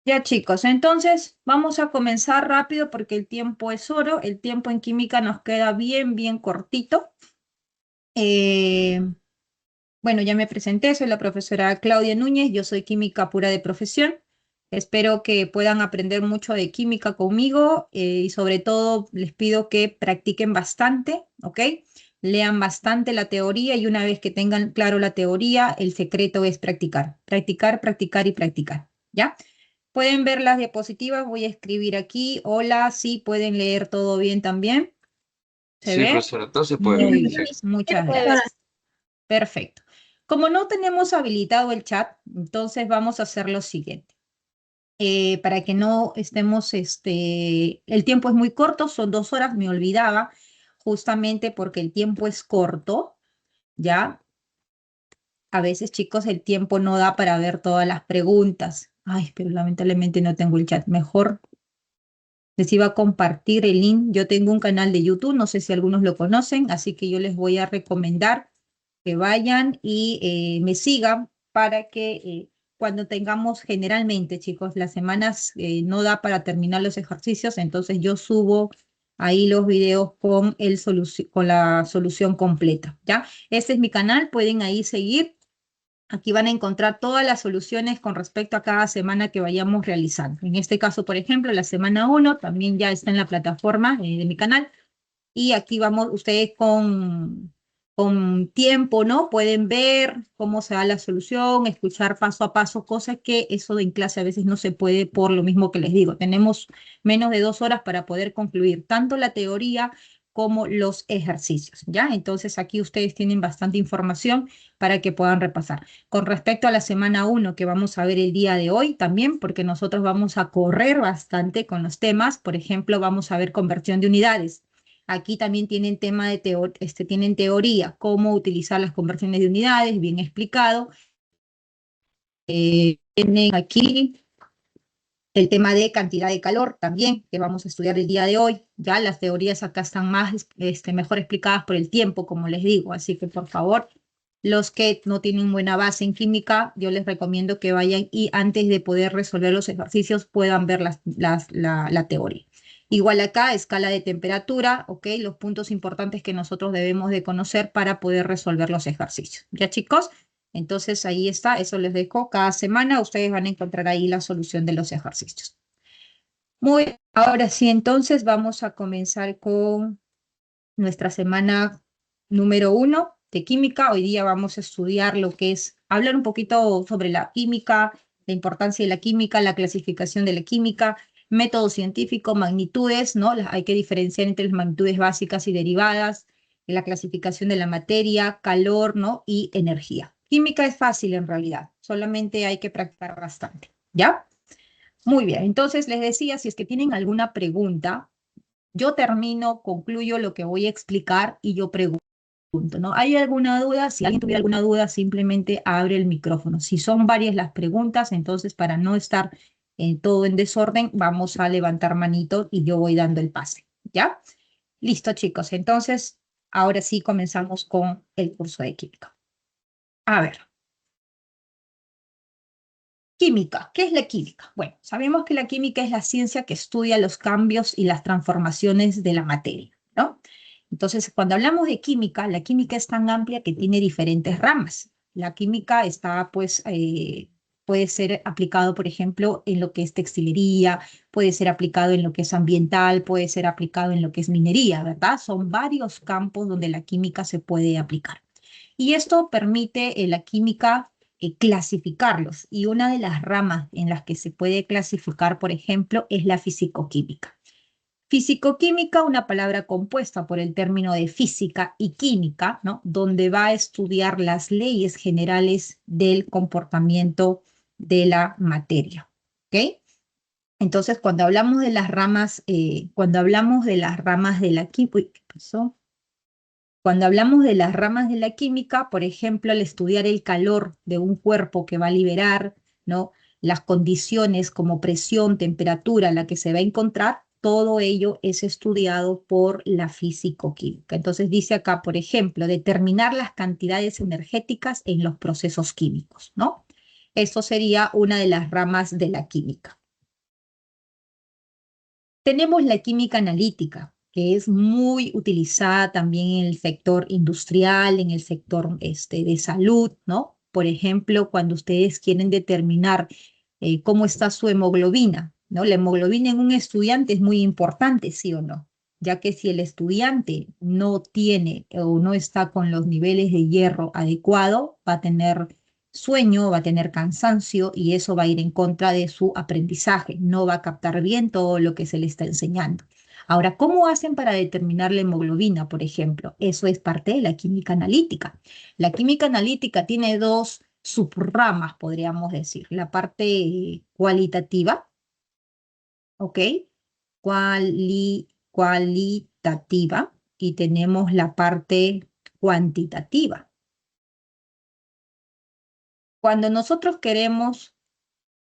Ya chicos, entonces vamos a comenzar rápido porque el tiempo es oro, el tiempo en química nos queda bien cortito. Eh, bueno, ya me presenté, soy la profesora Claudia Núñez, yo soy química pura de profesión. Espero que puedan aprender mucho de química conmigo y sobre todo les pido que practiquen bastante, ¿ok? Lean bastante la teoría y una vez que tengan claro la teoría, el secreto es practicar, practicar, practicar y practicar, ¿ya? Pueden ver las diapositivas, voy a escribir aquí. Hola, sí, pueden leer todo bien también. ¿Se Sí, ve? profesora, todo se puede ver. Muy bien, Sí. muchas gracias. Perfecto. Como no tenemos habilitado el chat, entonces vamos a hacer lo siguiente. Para que no estemos, el tiempo es muy corto, son 2 horas, me olvidaba, justamente porque el tiempo es corto, ¿ya? A veces, chicos, el tiempo no da para ver todas las preguntas. Ay, pero lamentablemente no tengo el chat. Mejor les iba a compartir el link. Yo tengo un canal de YouTube, no sé si algunos lo conocen, así que yo les voy a recomendar que vayan y me sigan para que cuando tengamos generalmente, chicos, las semanas no da para terminar los ejercicios, entonces yo subo ahí los videos con, con la solución completa, ¿ya? Este es mi canal, pueden ahí seguir. Aquí van a encontrar todas las soluciones con respecto a cada semana que vayamos realizando. En este caso, por ejemplo, la semana 1 también ya está en la plataforma de mi canal. Y aquí vamos, ustedes con tiempo, ¿no? Pueden ver cómo se da la solución, escuchar paso a paso, cosas que eso en clase a veces no se puede por lo mismo que les digo. Tenemos menos de 2 horas para poder concluir tanto la teoría como los ejercicios, ¿ya? Entonces aquí ustedes tienen bastante información para que puedan repasar. Con respecto a la semana 1 que vamos a ver el día de hoy también, porque nosotros vamos a correr bastante con los temas, por ejemplo, vamos a ver conversión de unidades. Aquí también tienen tema de tienen teoría, cómo utilizar las conversiones de unidades, bien explicado. Tienen aquí el tema de cantidad de calor también, que vamos a estudiar el día de hoy. Ya las teorías acá están más, mejor explicadas por el tiempo, como les digo. Así que, por favor, los que no tienen buena base en química, yo les recomiendo que vayan y antes de poder resolver los ejercicios puedan ver la teoría. Igual acá, escala de temperatura, ¿ok? Los puntos importantes que nosotros debemos de conocer para poder resolver los ejercicios. ¿Ya, chicos? Entonces ahí está, eso les dejo. Cada semana ustedes van a encontrar ahí la solución de los ejercicios. Muy bien, ahora sí, entonces vamos a comenzar con nuestra semana número 1 de química. Hoy día vamos a estudiar lo que es, hablar un poquito sobre la química, la importancia de la química, la clasificación de la química, método científico, magnitudes, ¿no? Hay que diferenciar entre las magnitudes básicas y derivadas, la clasificación de la materia, calor, ¿no? Y energía. Química es fácil en realidad, solamente hay que practicar bastante, ¿ya? Muy bien, entonces les decía, si es que tienen alguna pregunta, yo termino, concluyo lo que voy a explicar y yo pregunto, ¿no? ¿Hay alguna duda? Si alguien tuviera alguna duda, simplemente abre el micrófono. Si son varias las preguntas, entonces para no estar todo en desorden, vamos a levantar manito y yo voy dando el pase, ¿ya? Listo, chicos. Entonces, ahora sí comenzamos con el curso de química. A ver, química. ¿Qué es la química? Bueno, sabemos que la química es la ciencia que estudia los cambios y las transformaciones de la materia, ¿no? Entonces, cuando hablamos de química, la química es tan amplia que tiene diferentes ramas. La química está, pues, puede ser aplicado, por ejemplo, en lo que es textilería, puede ser aplicado en lo que es ambiental, puede ser aplicado en lo que es minería, ¿verdad? Son varios campos donde la química se puede aplicar. Y esto permite la química clasificarlos. Y una de las ramas en las que se puede clasificar, por ejemplo, es la fisicoquímica. Fisicoquímica, una palabra compuesta por el término de física y química, ¿no? Donde va a estudiar las leyes generales del comportamiento de la materia. ¿Ok? Entonces, cuando hablamos de las ramas de la química, ¿qué pasó? Cuando hablamos de las ramas de la química, por ejemplo, al estudiar el calor de un cuerpo que va a liberar, ¿no? Las condiciones como presión, temperatura, la que se va a encontrar, todo ello es estudiado por la físico-química. Entonces dice acá, por ejemplo, determinar las cantidades energéticas en los procesos químicos, ¿no? Eso sería una de las ramas de la química. Tenemos la química analítica, que es muy utilizada también en el sector industrial, en el sector de salud, ¿no? Por ejemplo, cuando ustedes quieren determinar cómo está su hemoglobina, ¿no? La hemoglobina en un estudiante es muy importante, ¿sí o no? Ya que si el estudiante no tiene o no está con los niveles de hierro adecuado, va a tener sueño, va a tener cansancio y eso va a ir en contra de su aprendizaje, no va a captar bien todo lo que se le está enseñando. Ahora, ¿cómo hacen para determinar la hemoglobina, por ejemplo? Eso es parte de la química analítica. La química analítica tiene dos subramas, podríamos decir. La parte cualitativa, ¿ok? Cualitativa y tenemos la parte cuantitativa. Cuando nosotros queremos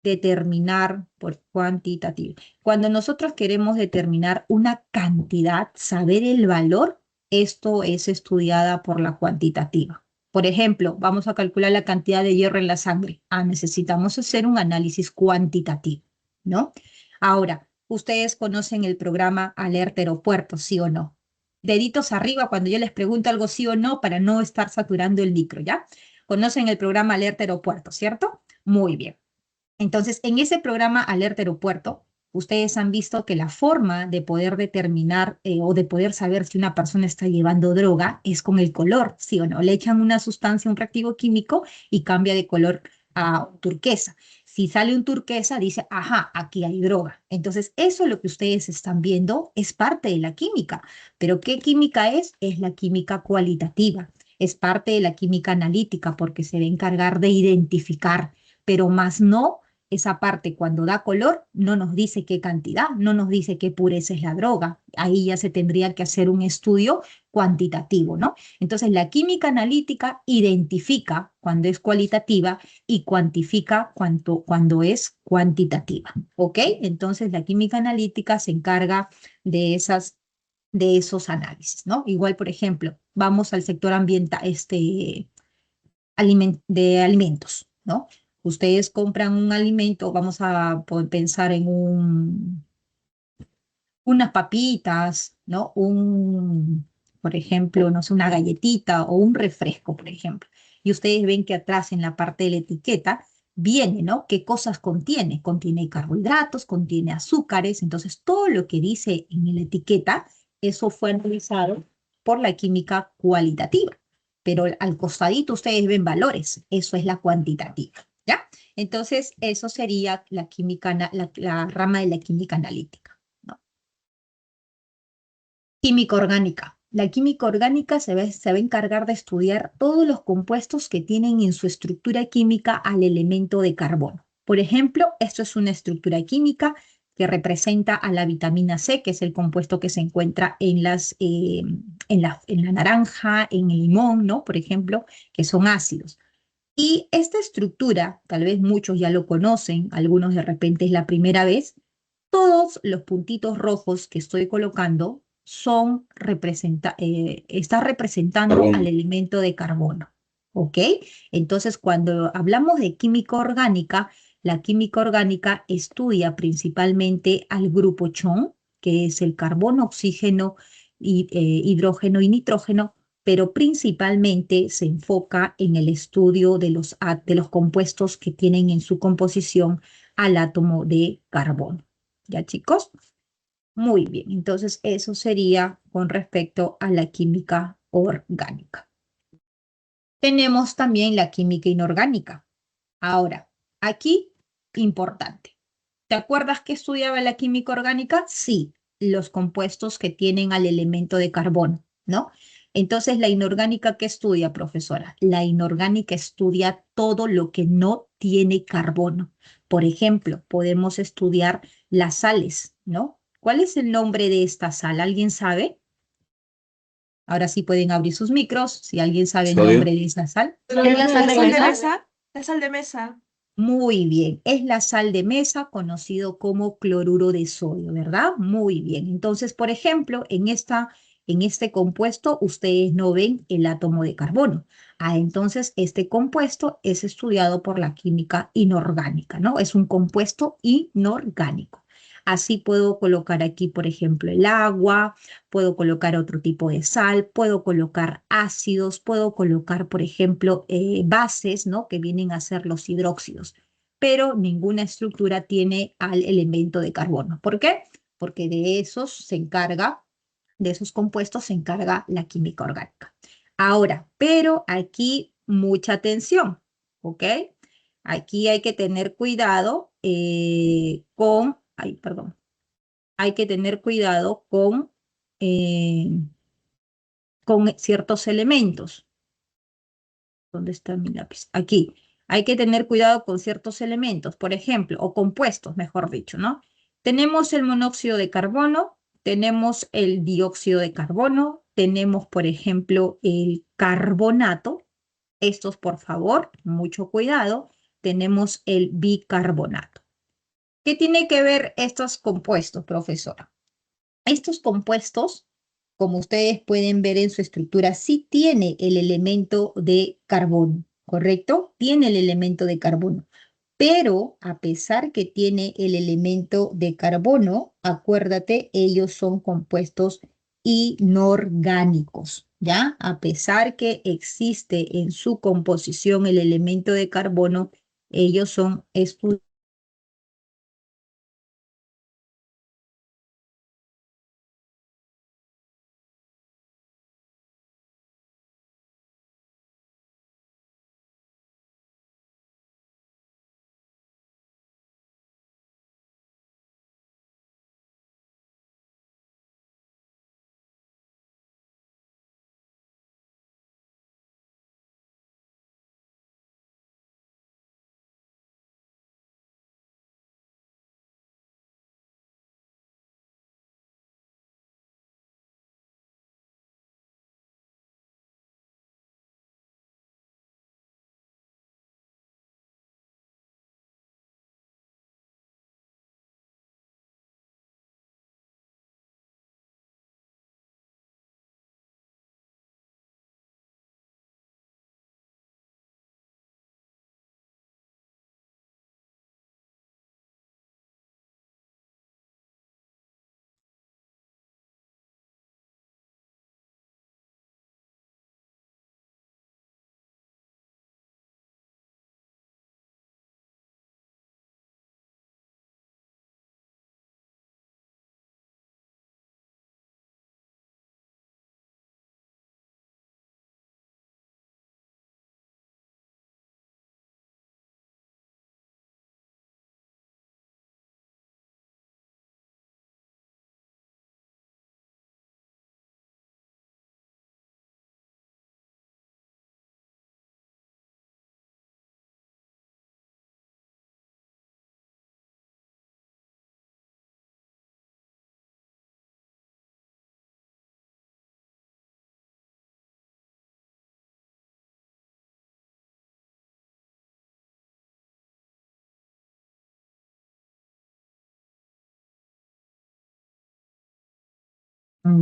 determinar por cuantitativo. Cuando nosotros queremos determinar una cantidad, saber el valor, esto es estudiada por la cuantitativa. Por ejemplo, vamos a calcular la cantidad de hierro en la sangre. Necesitamos hacer un análisis cuantitativo, ¿no? Ahora, ustedes conocen el programa Alerta Aeropuerto, ¿sí o no? Deditos arriba cuando yo les pregunto algo sí o no para no estar saturando el micro, ¿ya? Conocen el programa Alerta Aeropuerto, ¿cierto? Muy bien. Entonces, en ese programa Alerta Aeropuerto, ustedes han visto que la forma de poder determinar o de poder saber si una persona está llevando droga es con el color, ¿sí o no? Le echan una sustancia, un reactivo químico y cambia de color a turquesa. Si sale un turquesa, dice, ajá, aquí hay droga. Entonces, eso lo que ustedes están viendo es parte de la química. Pero ¿qué química es? Es la química cualitativa. Es parte de la química analítica porque se va a encargar de identificar, pero más no esa parte cuando da color no nos dice qué cantidad, no nos dice qué pureza es la droga. Ahí ya se tendría que hacer un estudio cuantitativo, ¿no? Entonces la química analítica identifica cuando es cualitativa y cuantifica cuando es cuantitativa, ¿ok? Entonces la química analítica se encarga de esos análisis, ¿no? Igual, por ejemplo, vamos al sector ambiental, de alimentos, ¿no? Ustedes compran un alimento, vamos a pensar en unas papitas, ¿no? Por ejemplo, no sé, una galletita o un refresco, por ejemplo. Y ustedes ven que atrás en la parte de la etiqueta viene, ¿no? ¿Qué cosas contiene? Contiene carbohidratos, contiene azúcares. Entonces, todo lo que dice en la etiqueta, eso fue analizado por la química cualitativa. Pero al costadito ustedes ven valores. Eso es la cuantitativa, ¿ya? Entonces, eso sería la química, la rama de la química analítica, ¿no? Química orgánica. La química orgánica se va a encargar de estudiar todos los compuestos que tienen en su estructura química al elemento de carbono. Por ejemplo, esto es una estructura química que representa a la vitamina C, que es el compuesto que se encuentra en la naranja, en el limón, ¿no? Por ejemplo, que son ácidos. Y esta estructura, tal vez muchos ya lo conocen, algunos de repente es la primera vez, todos los puntitos rojos que estoy colocando está representando al elemento de carbono, ¿ok? Entonces, cuando hablamos de química orgánica, la química orgánica estudia principalmente al grupo CHON, que es el carbono, oxígeno, hidrógeno y nitrógeno, pero principalmente se enfoca en el estudio de los compuestos que tienen en su composición al átomo de carbono. ¿Ya, chicos? Muy bien, entonces eso sería con respecto a la química orgánica. Tenemos también la química inorgánica. Ahora, aquí, importante. ¿Te acuerdas que estudiaba la química orgánica? Sí, los compuestos que tienen al elemento de carbono, ¿no? Entonces, ¿la inorgánica qué estudia, profesora? La inorgánica estudia todo lo que no tiene carbono. Por ejemplo, podemos estudiar las sales, ¿no? ¿Cuál es el nombre de esta sal? ¿Alguien sabe? Ahora sí pueden abrir sus micros, si alguien sabe el nombre Sodio. de esa sal. ¿Es la sal de ¿La mesa? mesa? ¿La sal de mesa? Muy bien, es la sal de mesa conocido como cloruro de sodio, ¿verdad? Muy bien. Entonces, por ejemplo, en este compuesto ustedes no ven el átomo de carbono. Entonces, este compuesto es estudiado por la química inorgánica, ¿no? Es un compuesto inorgánico. Así puedo colocar aquí, por ejemplo, el agua, puedo colocar otro tipo de sal, puedo colocar ácidos, puedo colocar, por ejemplo, bases, ¿no? Que vienen a ser los hidróxidos, pero ninguna estructura tiene al elemento de carbono. ¿Por qué? Porque de esos compuestos se encarga la química orgánica. Ahora, pero aquí mucha atención, ¿ok? Aquí hay que tener cuidado perdón, hay que tener cuidado eh, con ciertos elementos. ¿Dónde está mi lápiz? Aquí. Hay que tener cuidado con ciertos elementos, por ejemplo, o compuestos, mejor dicho, ¿no? Tenemos el monóxido de carbono, tenemos el dióxido de carbono, tenemos, por ejemplo, el carbonato. Estos, por favor, mucho cuidado. Tenemos el bicarbonato. ¿Qué tiene que ver estos compuestos, profesora? Estos compuestos, como ustedes pueden ver en su estructura, sí tiene el elemento de carbono, ¿correcto? Tiene el elemento de carbono. Pero a pesar que tiene el elemento de carbono, acuérdate, ellos son compuestos inorgánicos, ¿ya? A pesar que existe en su composición el elemento de carbono, ellos son estudiados.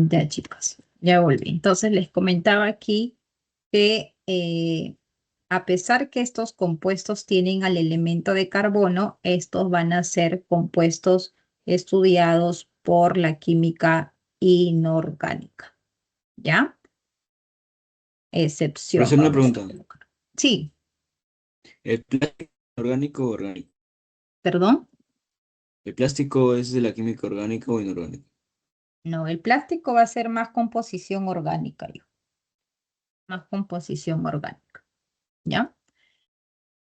Ya, chicos, ya volví. Entonces les comentaba aquí que a pesar que estos compuestos tienen al elemento de carbono, estos van a ser compuestos estudiados por la química inorgánica, ¿ya? Por Excepción, hacer una vamos a pregunta, colocar. Sí, ¿el plástico es orgánico o orgánico? perdón. ¿El plástico es de la química orgánica o inorgánica? No, el plástico va a ser más composición orgánica, más composición orgánica, ¿ya?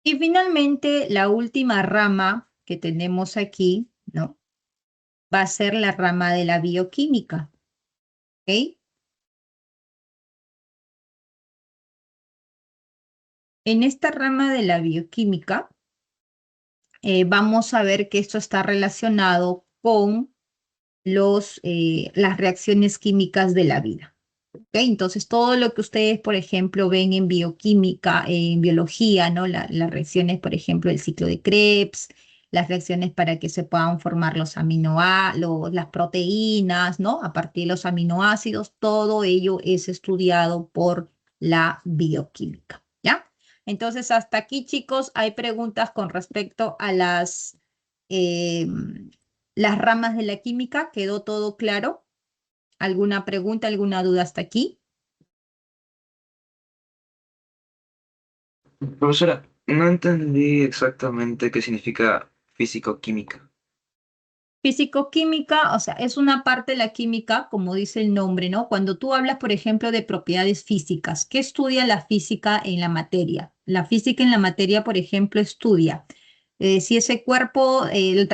Y finalmente, la última rama que tenemos aquí, ¿no? Va a ser la rama de la bioquímica, ¿ok? En esta rama de la bioquímica, vamos a ver que esto está relacionado con las reacciones químicas de la vida. ¿Ok? Entonces, todo lo que ustedes, por ejemplo, ven en bioquímica, en biología, ¿no? Las reacciones, por ejemplo, el ciclo de Krebs, las reacciones para que se puedan formar las proteínas, ¿no? A partir de los aminoácidos, todo ello es estudiado por la bioquímica, ¿ya? Entonces, hasta aquí, chicos, hay preguntas con respecto a las... em, las ramas de la química, ¿quedó todo claro? ¿Alguna pregunta, alguna duda hasta aquí? Profesora, no entendí exactamente qué significa físico-química. Físico-química, o sea, es una parte de la química, como dice el nombre, ¿no? Cuando tú hablas, por ejemplo, de propiedades físicas, ¿qué estudia la física en la materia? La física en la materia, por ejemplo, estudia si ese cuerpo,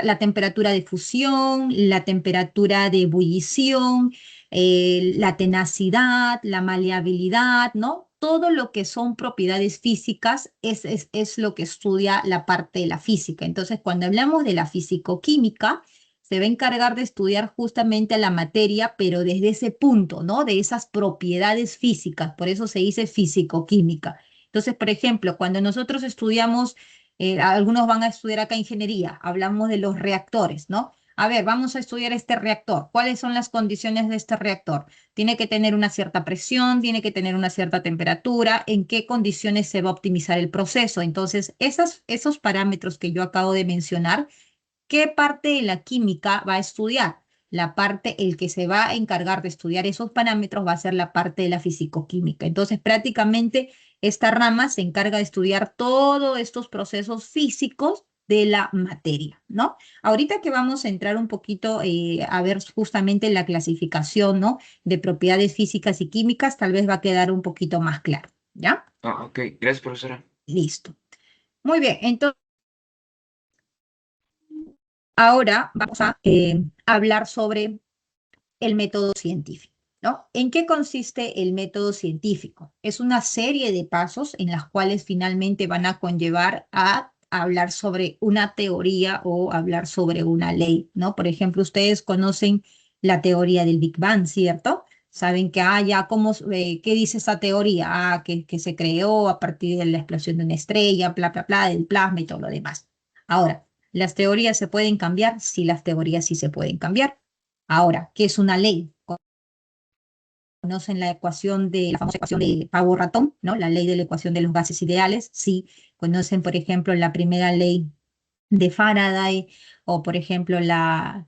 la temperatura de fusión, la temperatura de ebullición, la tenacidad, la maleabilidad, ¿no? Todo lo que son propiedades físicas es lo que estudia la parte de la física. Entonces, cuando hablamos de la físico-química, se va a encargar de estudiar justamente la materia, pero desde ese punto, ¿no? De esas propiedades físicas, por eso se dice físico-química. Entonces, por ejemplo, cuando nosotros estudiamos, algunos van a estudiar acá ingeniería, hablamos de los reactores, ¿no? A ver, vamos a estudiar este reactor. ¿Cuáles son las condiciones de este reactor? Tiene que tener una cierta presión, tiene que tener una cierta temperatura, en qué condiciones se va a optimizar el proceso. Entonces, esos parámetros que yo acabo de mencionar, ¿qué parte de la química va a estudiar? La parte, el que se va a encargar de estudiar esos parámetros va a ser la parte de la fisicoquímica. Entonces, prácticamente esta rama se encarga de estudiar todos estos procesos físicos de la materia, ¿no? Ahorita que vamos a entrar un poquito a ver justamente la clasificación, ¿no? De propiedades físicas y químicas, tal vez va a quedar un poquito más claro, ¿ya? Ah, ok, gracias, profesora. Listo. Muy bien, entonces ahora vamos a hablar sobre el método científico, ¿no? ¿En qué consiste el método científico? Es una serie de pasos en las cuales finalmente van a conllevar a hablar sobre una teoría o hablar sobre una ley, ¿no? Por ejemplo, ustedes conocen la teoría del Big Bang, ¿cierto? Saben que, ya, ¿qué dice esa teoría? Que se creó a partir de la explosión de una estrella, bla, bla, bla, del plasma y todo lo demás. Ahora, ¿las teorías se pueden cambiar? Sí, las teorías sí se pueden cambiar. Ahora, ¿qué es una ley? ¿Conocen la ecuación la famosa ecuación de Pavo-Ratón, ¿no? La ley de la ecuación de los gases ideales. Sí, conocen, por ejemplo, la primera ley de Faraday o, por ejemplo, las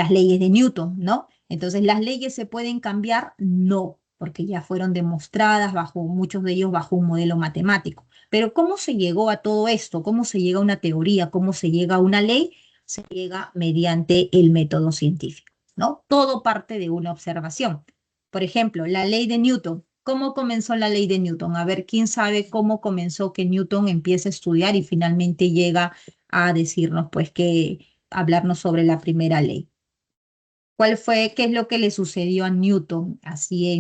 leyes de Newton, ¿no? Entonces, ¿las leyes se pueden cambiar? No, porque ya fueron demostradas muchos de ellos bajo un modelo matemático. Pero ¿cómo se llegó a todo esto? ¿Cómo se llega a una teoría? ¿Cómo se llega a una ley? Se llega mediante el método científico, ¿no? Todo parte de una observación. Por ejemplo, la ley de Newton. ¿Cómo comenzó la ley de Newton? A ver, ¿quién sabe cómo comenzó que Newton empiece a estudiar y finalmente llega a decirnos, pues, hablarnos sobre la primera ley? ¿Qué es lo que le sucedió a Newton así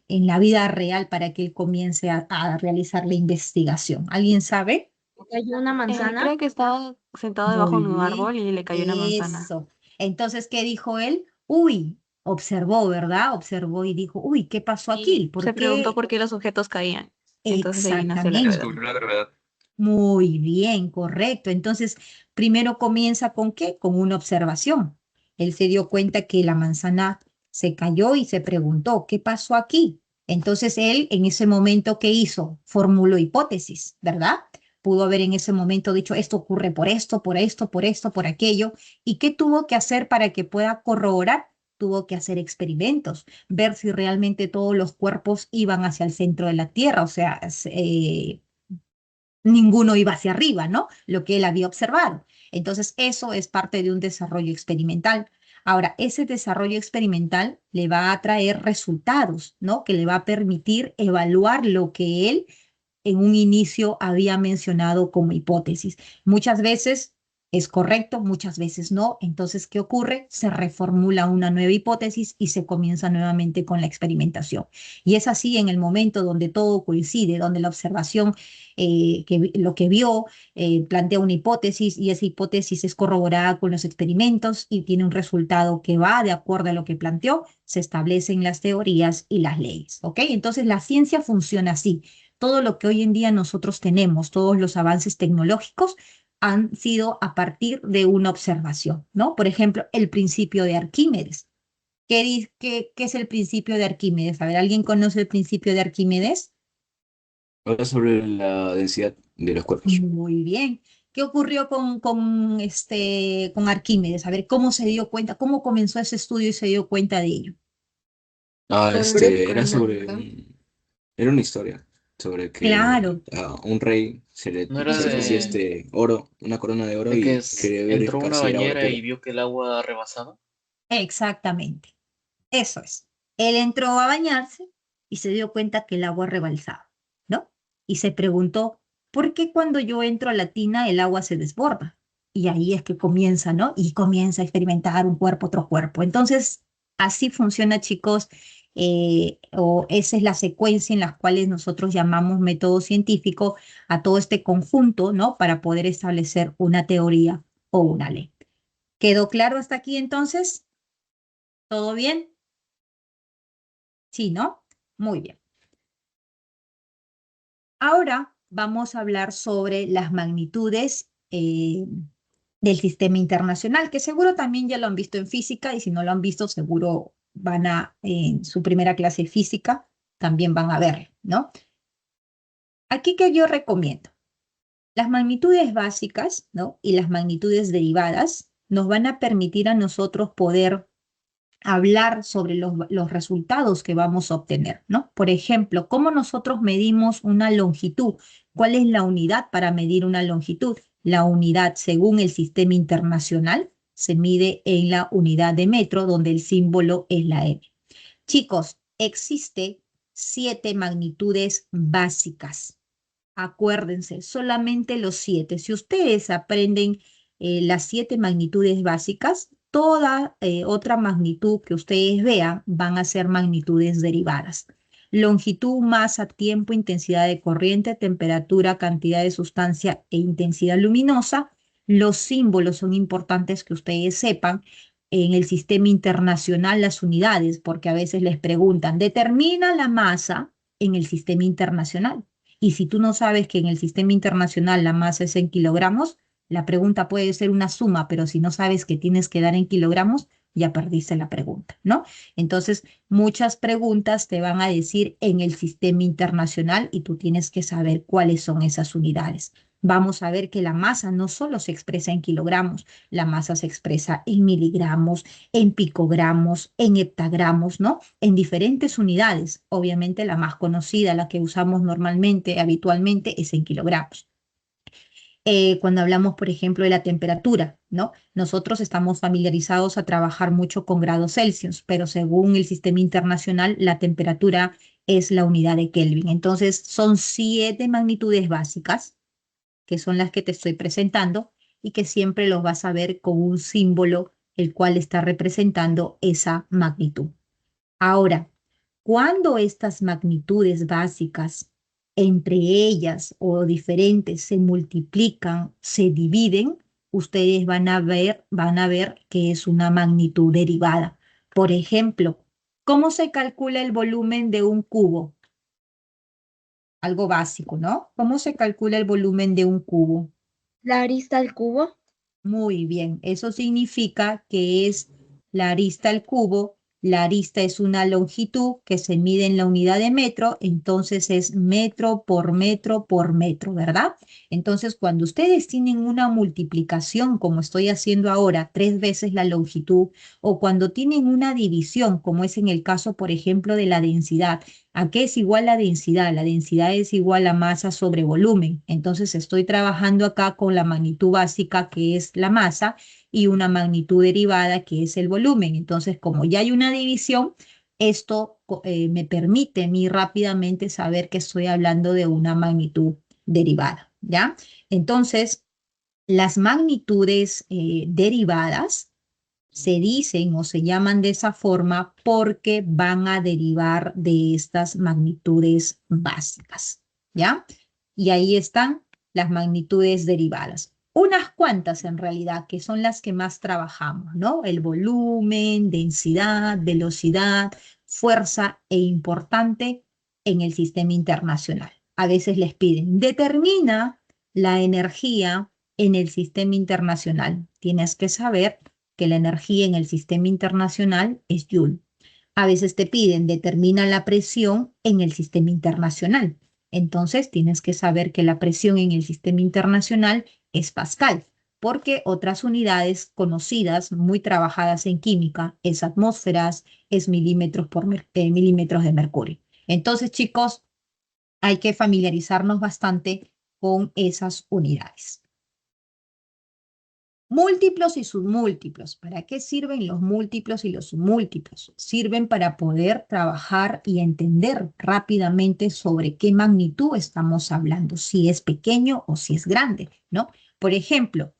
en la vida real para que él comience a realizar la investigación? ¿Alguien sabe? Cayó una manzana. Creo que estaba sentado debajo Muy de un árbol bien, y le cayó una manzana. eso. Entonces, ¿qué dijo él? Uy, observó, ¿verdad? Observó y dijo, uy, ¿qué pasó aquí? Y ¿Por se preguntó qué? por qué los objetos caían. Entonces de ahí nació la gravedad. Exactamente. Descubrió la gravedad. Muy bien, correcto. Entonces, primero comienza ¿con qué? Con una observación. Él se dio cuenta que la manzana se cayó y se preguntó, ¿qué pasó aquí? Entonces, él en ese momento, ¿qué hizo? Formuló hipótesis, ¿verdad? Pudo haber en ese momento dicho, esto ocurre por esto, por esto, por esto, por aquello. ¿Y qué tuvo que hacer para que pueda corroborar? Tuvo que hacer experimentos, ver si realmente todos los cuerpos iban hacia el centro de la Tierra, o sea, ninguno iba hacia arriba, ¿no? Lo que él había observado. Entonces, eso es parte de un desarrollo experimental. Ahora, ese desarrollo experimental le va a traer resultados, ¿no? Que le va a permitir evaluar lo que él en un inicio había mencionado como hipótesis. Muchas veces es correcto, muchas veces no. Entonces, ¿qué ocurre? Se reformula una nueva hipótesis y se comienza nuevamente con la experimentación. Y es así en el momento donde todo coincide, donde la observación, lo que vio, plantea una hipótesis y esa hipótesis es corroborada con los experimentos y tiene un resultado que va de acuerdo a lo que planteó, se establecen las teorías y las leyes, ¿ok? Entonces, la ciencia funciona así. Todo lo que hoy en día nosotros tenemos, todos los avances tecnológicos, han sido a partir de una observación, ¿no? Por ejemplo, el principio de Arquímedes. ¿Qué es el principio de Arquímedes? A ver, ¿alguien conoce el principio de Arquímedes? Habla sobre la densidad de los cuerpos. Muy bien. ¿Qué ocurrió con Arquímedes? A ver, ¿cómo se dio cuenta? ¿Cómo comenzó ese estudio y se dio cuenta de ello? Era sobre era una historia sobre que Claro, a un rey No era se le ofrecía ujú, de, oro, una corona de oro de que y quería entró a verificar una si era oro bañera puro. y vio que el agua rebasaba. exactamente. Eso es. Él entró a bañarse y se dio cuenta que el agua rebalsaba, ¿no? Y se preguntó, ¿por qué cuando yo entro a la tina el agua se desborda? Y ahí es que comienza, ¿no? Y comienza a experimentar un cuerpo, otro cuerpo. Entonces, así funciona, chicos, o esa es la secuencia en la cual nosotros llamamos método científico a todo este conjunto, ¿no? Para poder establecer una teoría o una ley. ¿Quedó claro hasta aquí entonces? ¿Todo bien? Sí, ¿no? Muy bien. Ahora vamos a hablar sobre las magnitudes del sistema internacional, que seguro también ya lo han visto en física y si no lo han visto, seguro van en su primera clase de física, también van a verlo, ¿no? Aquí que yo recomiendo, las magnitudes básicas, ¿no? Y las magnitudes derivadas nos van a permitir a nosotros poder hablar sobre los resultados que vamos a obtener, ¿no? Por ejemplo, ¿cómo nosotros medimos una longitud? ¿Cuál es la unidad para medir una longitud? La unidad, según el sistema internacional, se mide en la unidad de metro, donde el símbolo es la M. Chicos, existe 7 magnitudes básicas. Acuérdense, solamente los 7. Si ustedes aprenden las 7 magnitudes básicas, toda otra magnitud que ustedes vean van a ser magnitudes derivadas. Longitud, masa, tiempo, intensidad de corriente, temperatura, cantidad de sustancia e intensidad luminosa. Los símbolos son importantes que ustedes sepan. En el sistema internacional, las unidades, porque a veces les preguntan, determina la masa en el sistema internacional. Y si tú no sabes que en el sistema internacional la masa es en kilogramos, la pregunta puede ser una suma, pero si no sabes que tienes que dar en kilogramos, ya perdiste la pregunta, ¿no? Entonces, muchas preguntas te van a decir en el sistema internacional y tú tienes que saber cuáles son esas unidades. Vamos a ver que la masa no solo se expresa en kilogramos, la masa se expresa en miligramos, en picogramos, en heptagramos, ¿no? En diferentes unidades. Obviamente la más conocida, la que usamos normalmente, habitualmente, es en kilogramos. Cuando hablamos, por ejemplo, de la temperatura, ¿no? Nosotros estamos familiarizados a trabajar mucho con grados Celsius, pero según el sistema internacional, la temperatura es la unidad de Kelvin. Entonces, son 7 magnitudes básicas, que son las que te estoy presentando, y que siempre los vas a ver con un símbolo, el cual está representando esa magnitud. Ahora, cuando estas magnitudes básicas entre ellas o diferentes se multiplican, se dividen, ustedes van a ver que es una magnitud derivada. Por ejemplo, ¿cómo se calcula el volumen de un cubo? Algo básico, ¿no? ¿Cómo se calcula el volumen de un cubo? La arista al cubo. Muy bien, eso significa que es la arista al cubo. La arista es una longitud que se mide en la unidad de metro, entonces es metro por metro por metro, ¿verdad? Entonces, cuando ustedes tienen una multiplicación, como estoy haciendo ahora, 3 veces la longitud, o cuando tienen una división, como es en el caso, por ejemplo, de la densidad, ¿a qué es igual la densidad? La densidad es igual a masa sobre volumen. Entonces estoy trabajando acá con la magnitud básica que es la masa y una magnitud derivada que es el volumen. Entonces, como ya hay una división, esto me permite a mí rápidamente saber que estoy hablando de una magnitud derivada, ¿ya? Entonces, las magnitudes derivadas se dicen o se llaman de esa forma porque van a derivar de estas magnitudes básicas, ¿ya? Y ahí están las magnitudes derivadas. Unas cuantas en realidad, que son las que más trabajamos, ¿no? El volumen, densidad, velocidad, fuerza e importante en el sistema internacional. A veces les piden, determina la energía en el sistema internacional. Tienes que saber que la energía en el sistema internacional es Joule. A veces te piden, determina la presión en el sistema internacional. Entonces tienes que saber que la presión en el sistema internacional es pascal, porque otras unidades conocidas, muy trabajadas en química, es atmósferas, es milímetros de mercurio. Entonces, chicos, hay que familiarizarnos bastante con esas unidades. Múltiplos y submúltiplos. ¿Para qué sirven los múltiplos y los submúltiplos? Sirven para poder trabajar y entender rápidamente sobre qué magnitud estamos hablando, si es pequeño o si es grande, ¿no? Por ejemplo,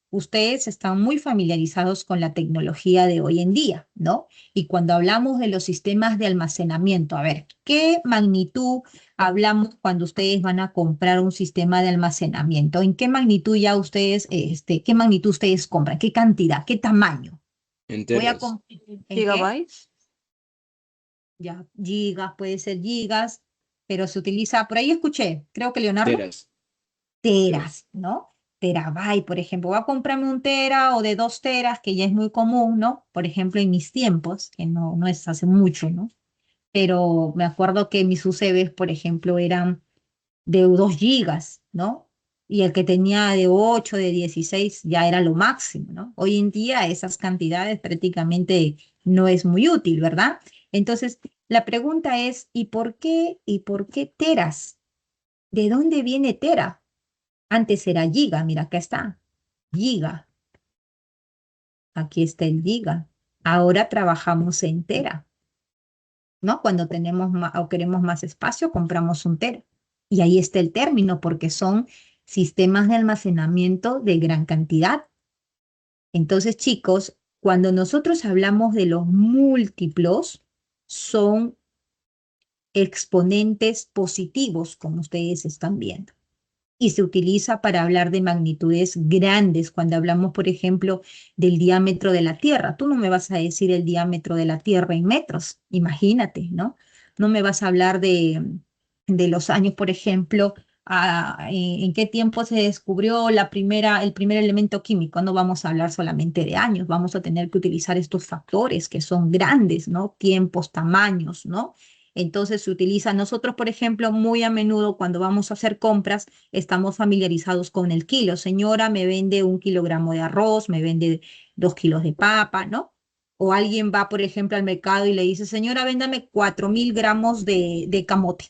ustedes están muy familiarizados con la tecnología de hoy en día, ¿no? Y cuando hablamos de los sistemas de almacenamiento, a ver, ¿qué magnitud hablamos cuando ustedes van a comprar un sistema de almacenamiento? ¿En qué magnitud ya ustedes, qué magnitud ustedes compran? ¿Qué cantidad? ¿Qué tamaño? Voy a Enteras. ¿En qué? Gigabytes. Ya, gigas, puede ser gigas, pero se utiliza, por ahí escuché, creo que Leonardo, Teras. teras, ¿no? Terabyte, por ejemplo, voy a comprarme un tera o de 2 teras, que ya es muy común, ¿no? Por ejemplo, en mis tiempos, que no es hace mucho, ¿no? Pero me acuerdo que mis UCBs, por ejemplo, eran de 2 gigas, ¿no? Y el que tenía de 8, de 16, ya era lo máximo, ¿no? Hoy en día esas cantidades prácticamente no es muy útil, ¿verdad? Entonces, la pregunta es, ¿y por qué? ¿Y por qué teras? ¿De dónde viene tera? Antes era giga, mira, acá está, giga. Aquí está el giga. Ahora trabajamos en tera, ¿no? Cuando tenemos o queremos más espacio, compramos un tera. Y ahí está el término, porque son sistemas de almacenamiento de gran cantidad. Entonces, chicos, cuando nosotros hablamos de los múltiplos, son exponentes positivos, como ustedes están viendo. Y se utiliza para hablar de magnitudes grandes. Cuando hablamos, por ejemplo, del diámetro de la Tierra, tú no me vas a decir el diámetro de la Tierra en metros, imagínate, ¿no? No me vas a hablar de los años, por ejemplo, en qué tiempo se descubrió el primer elemento químico. No vamos a hablar solamente de años, vamos a tener que utilizar estos factores que son grandes, ¿no? Tiempos, tamaños, ¿no? Entonces se utiliza, nosotros, por ejemplo, muy a menudo cuando vamos a hacer compras, estamos familiarizados con el kilo. Señora, me vende 1 kilogramo de arroz, me vende 2 kilos de papa, ¿no? O alguien va, por ejemplo, al mercado y le dice, señora, véndame 4.000 gramos de camote.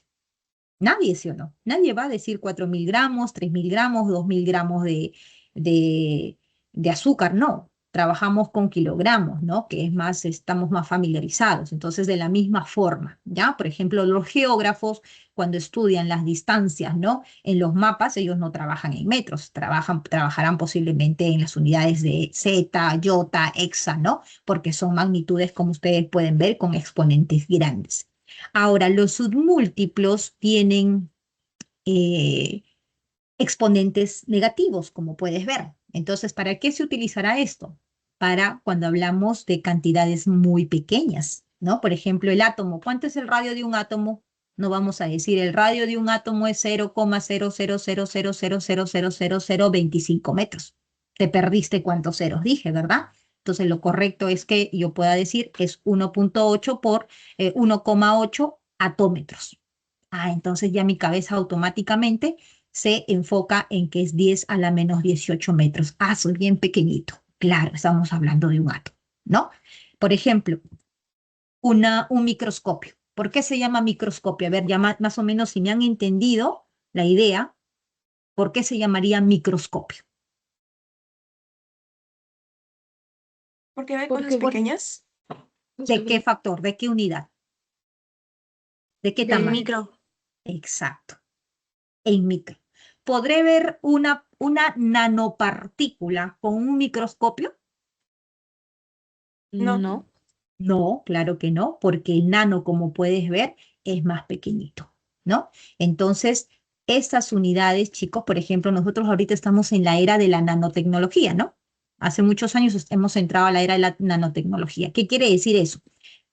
Nadie, ¿sí o no? Nadie va a decir 4.000 gramos, 3.000 gramos, 2.000 gramos de, de azúcar, no. Trabajamos con kilogramos, ¿no? Que es más, estamos más familiarizados. Entonces, de la misma forma, ¿ya? Por ejemplo, los geógrafos, cuando estudian las distancias, ¿no? En los mapas, ellos no trabajan en metros, trabajarán posiblemente en las unidades de zeta, iota, hexa, ¿no? Porque son magnitudes, como ustedes pueden ver, con exponentes grandes. Ahora, los submúltiplos tienen exponentes negativos, como puedes ver. Entonces, ¿para qué se utilizará esto? Para cuando hablamos de cantidades muy pequeñas, ¿no? Por ejemplo, el átomo. ¿Cuánto es el radio de un átomo? No vamos a decir, el radio de un átomo es 0,00000000025 metros. Te perdiste cuántos ceros dije, ¿verdad? Entonces, lo correcto es que yo pueda decir es 1.8 por 1,8 atómetros. Entonces ya mi cabeza automáticamente se enfoca en que es 10 a la menos 18 metros. Soy bien pequeñito. Claro, estamos hablando de un átomo, ¿no? Por ejemplo, un microscopio. ¿Por qué se llama microscopio? A ver, ya más o menos si me han entendido la idea, ¿por qué se llamaría microscopio? Porque ve Porque cosas pequeñas. ¿De qué factor? ¿De qué unidad? ¿De qué Del tamaño? micro. Exacto, en micro. ¿Podré ver una nanopartícula con un microscopio? No. No. No, claro que no, porque el nano, como puedes ver, es más pequeñito, ¿no? Entonces, estas unidades, chicos, por ejemplo, nosotros ahorita estamos en la era de la nanotecnología, ¿no? Hace muchos años hemos entrado a la era de la nanotecnología. ¿Qué quiere decir eso?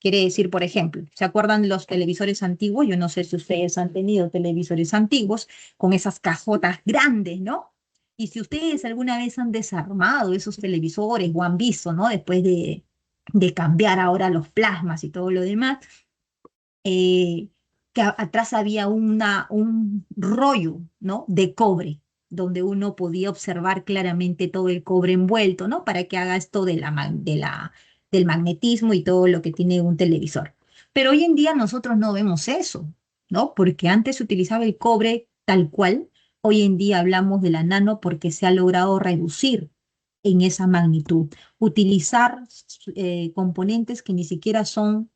Quiere decir, por ejemplo, ¿se acuerdan de los televisores antiguos? Yo no sé si ustedes han tenido televisores antiguos con esas cajotas grandes, ¿no? Y si ustedes alguna vez han desarmado esos televisores o han visto, ¿no? Después de cambiar ahora los plasmas y todo lo demás, que atrás había un rollo, ¿no? De cobre. donde uno podía observar claramente todo el cobre envuelto, ¿no? Para que haga esto de del magnetismo y todo lo que tiene un televisor. Pero hoy en día nosotros no vemos eso, ¿no? Porque antes se utilizaba el cobre tal cual, hoy en día hablamos de la nano porque se ha logrado reducir en esa magnitud. Utilizar componentes que ni siquiera son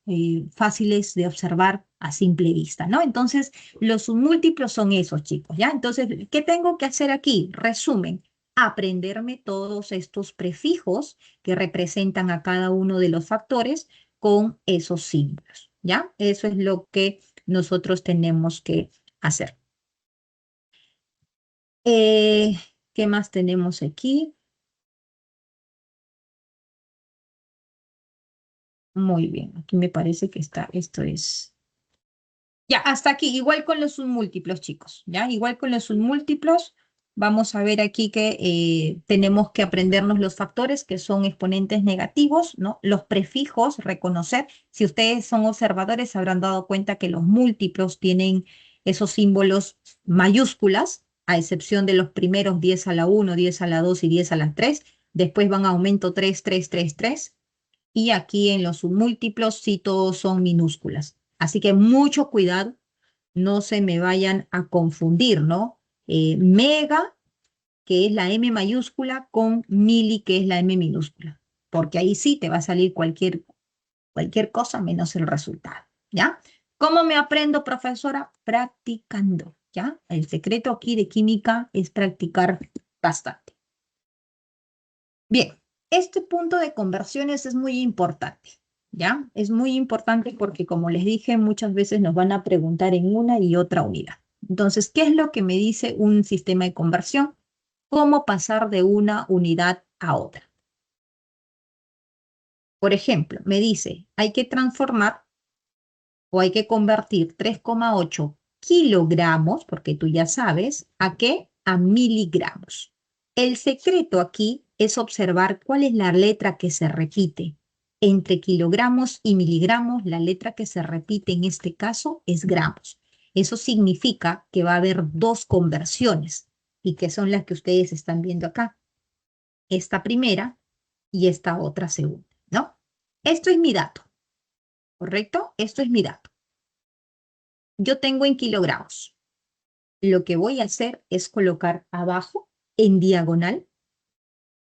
fáciles de observar a simple vista, ¿no? Entonces, los submúltiplos son esos, chicos, ¿ya? Entonces, ¿qué tengo que hacer aquí? Resumen, aprenderme todos estos prefijos que representan a cada uno de los factores con esos símbolos, ¿ya? Eso es lo que nosotros tenemos que hacer. ¿Qué más tenemos aquí? Muy bien, aquí me parece que está, esto es... Ya, hasta aquí, igual con los submúltiplos, chicos, ¿ya? Igual con los submúltiplos, vamos a ver aquí que tenemos que aprendernos los factores que son exponentes negativos, ¿no? Los prefijos, reconocer. Si ustedes son observadores, se habrán dado cuenta que los múltiplos tienen esos símbolos mayúsculas, a excepción de los primeros 10 a la 1, 10 a la 2 y 10 a la 3. Después van a aumento 3, 3, 3, 3. Y aquí en los submúltiplos sí todos son minúsculas. Así que mucho cuidado, no se me vayan a confundir, ¿no? Mega, que es la M mayúscula, con mili, que es la M minúscula. Porque ahí sí te va a salir cualquier cosa menos el resultado, ¿ya? ¿Cómo me aprendo, profesora? Practicando, ¿ya? El secreto aquí de química es practicar bastante. Bien. Este punto de conversiones es muy importante, ¿ya? Es muy importante porque, como les dije, muchas veces nos van a preguntar en una y otra unidad. Entonces, ¿qué es lo que me dice un sistema de conversión? ¿Cómo pasar de una unidad a otra? Por ejemplo, me dice, hay que transformar o hay que convertir 3,8 kilogramos, porque tú ya sabes, ¿a qué? A miligramos. El secreto aquí es observar cuál es la letra que se repite. Entre kilogramos y miligramos, la letra que se repite en este caso es gramos. Eso significa que va a haber dos conversiones y que son las que ustedes están viendo acá. Esta primera y esta otra segunda, ¿no? Esto es mi dato, ¿correcto? Esto es mi dato. Yo tengo en kilogramos. Lo que voy a hacer es colocar abajo, en diagonal,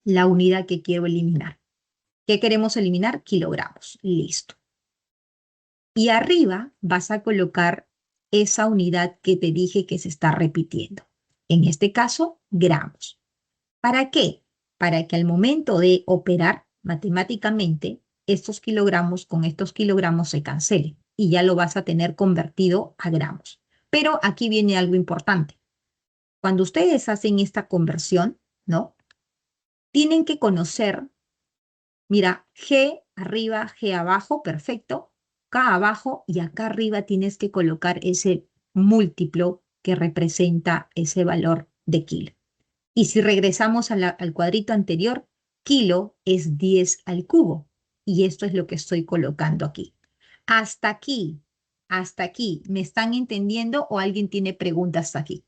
la unidad que quiero eliminar. ¿Qué queremos eliminar? Kilogramos. Listo. Y arriba vas a colocar esa unidad que te dije que se está repitiendo. En este caso, gramos. ¿Para qué? Para que al momento de operar matemáticamente, estos kilogramos con estos kilogramos se cancelen y ya lo vas a tener convertido a gramos. Pero aquí viene algo importante. Cuando ustedes hacen esta conversión, ¿no? Tienen que conocer, mira, G arriba, G abajo, perfecto. K abajo y acá arriba tienes que colocar ese múltiplo que representa ese valor de kilo. Y si regresamos al cuadrito anterior, kilo es 10 al cubo. Y esto es lo que estoy colocando aquí. Hasta aquí, ¿me están entendiendo o alguien tiene preguntas hasta aquí?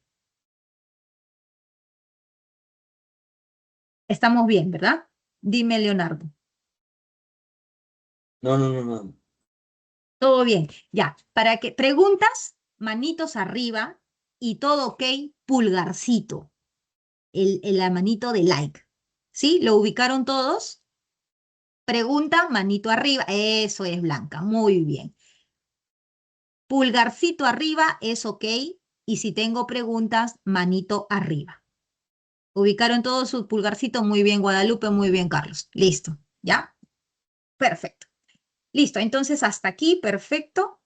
Estamos bien, ¿verdad? Dime, Leonardo. No. Todo bien. Ya, para que preguntas, manitos arriba y todo ok, pulgarcito. La manito de like. ¿Sí? ¿Lo ubicaron todos? Pregunta, manito arriba. Eso es, Blanca. Muy bien. Pulgarcito arriba es ok. Y si tengo preguntas, manito arriba. ¿Ubicaron todos su pulgarcito? Muy bien, Guadalupe. Muy bien, Carlos. Listo. ¿Ya? Perfecto. Listo. Entonces, hasta aquí, perfecto.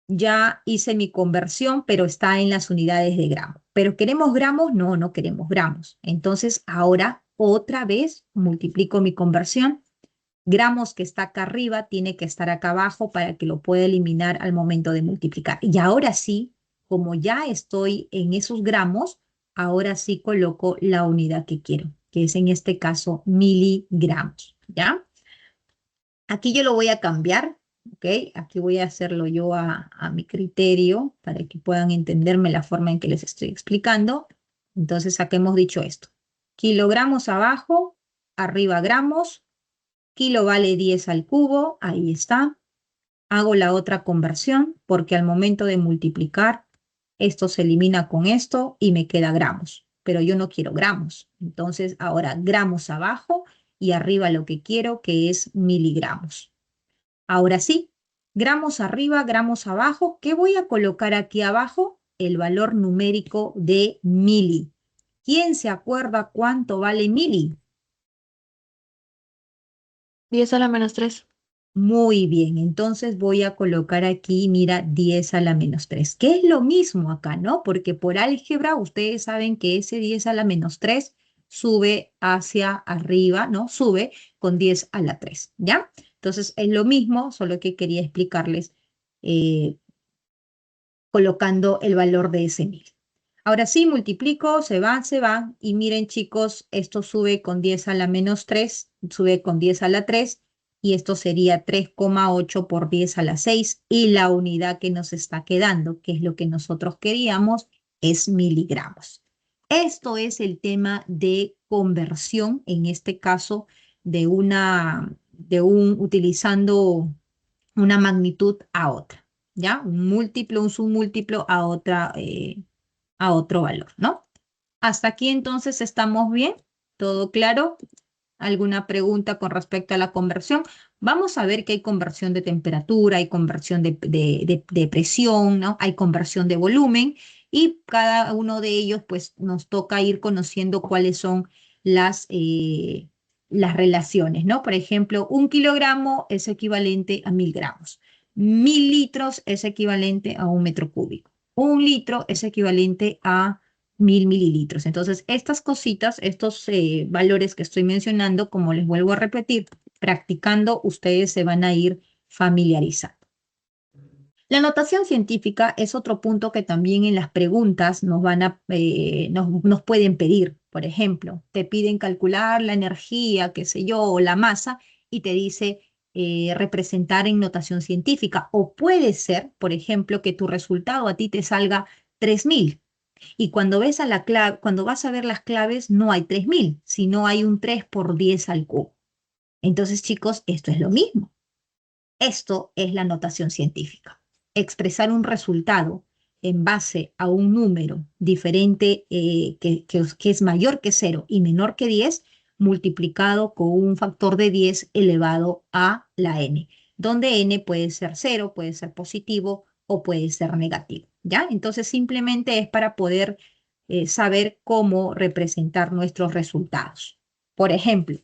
Ya hice mi conversión, pero está en las unidades de gramo. ¿Pero queremos gramos? No, no queremos gramos. Entonces, ahora otra vez multiplico mi conversión. Gramos que está acá arriba tiene que estar acá abajo para que lo pueda eliminar al momento de multiplicar. Y ahora sí, como ya estoy en esos gramos, ahora sí coloco la unidad que quiero, que es en este caso miligramos, ¿ya? Aquí yo lo voy a cambiar, ¿ok? Aquí voy a hacerlo yo a mi criterio para que puedan entenderme la forma en que les estoy explicando. Entonces, acá hemos dicho esto. Kilogramos abajo, arriba gramos, kilo vale 10 al cubo, ahí está. Hago la otra conversión porque al momento de multiplicar, esto se elimina con esto y me queda gramos. Pero yo no quiero gramos. Entonces, ahora gramos abajo y arriba lo que quiero, que es miligramos. Ahora sí, gramos arriba, gramos abajo. ¿Qué voy a colocar aquí abajo? El valor numérico de mili. ¿Quién se acuerda cuánto vale mili? 10 a la menos 3. Muy bien, entonces voy a colocar aquí, mira, 10 a la menos 3, que es lo mismo acá, ¿no? Porque por álgebra ustedes saben que ese 10 a la menos 3 sube hacia arriba, ¿no? Sube con 10 a la 3, ¿ya? Entonces es lo mismo, solo que quería explicarles colocando el valor de ese 1000. Ahora sí, multiplico, se va, y miren chicos, esto sube con 10 a la menos 3, sube con 10 a la 3, y esto sería 3,8 por 10 a la 6, y la unidad que nos está quedando, que es lo que nosotros queríamos, es miligramos. Esto es el tema de conversión, en este caso, utilizando una magnitud a otra, ¿ya? Un múltiplo, un submúltiplo a otro valor, ¿no? Hasta aquí entonces estamos bien, todo claro. ¿Alguna pregunta con respecto a la conversión? Vamos a ver que hay conversión de temperatura, hay conversión de presión, ¿no? Hay conversión de volumen y cada uno de ellos pues nos toca ir conociendo cuáles son las relaciones, ¿no? Por ejemplo, 1 kilogramo es equivalente a 1000 gramos. 1000 litros es equivalente a 1 metro cúbico. 1 litro es equivalente a 1000 mililitros. Entonces, estas cositas, estos valores que estoy mencionando, como les vuelvo a repetir, practicando, ustedes se van a ir familiarizando. La notación científica es otro punto que también en las preguntas nos pueden pedir. Por ejemplo, te piden calcular la energía, qué sé yo, o la masa, y te dice representar en notación científica. O puede ser, por ejemplo, que tu resultado a ti te salga 3000. Y cuando cuando vas a ver las claves, no hay 3000, sino hay un 3 por 10 al cubo. Entonces, chicos, esto es lo mismo. Esto es la notación científica. Expresar un resultado en base a un número diferente que es mayor que 0 y menor que 10, multiplicado con un factor de 10 elevado a la n, donde n puede ser 0, puede ser positivo o puede ser negativo, ¿ya? Entonces simplemente es para poder saber cómo representar nuestros resultados. Por ejemplo,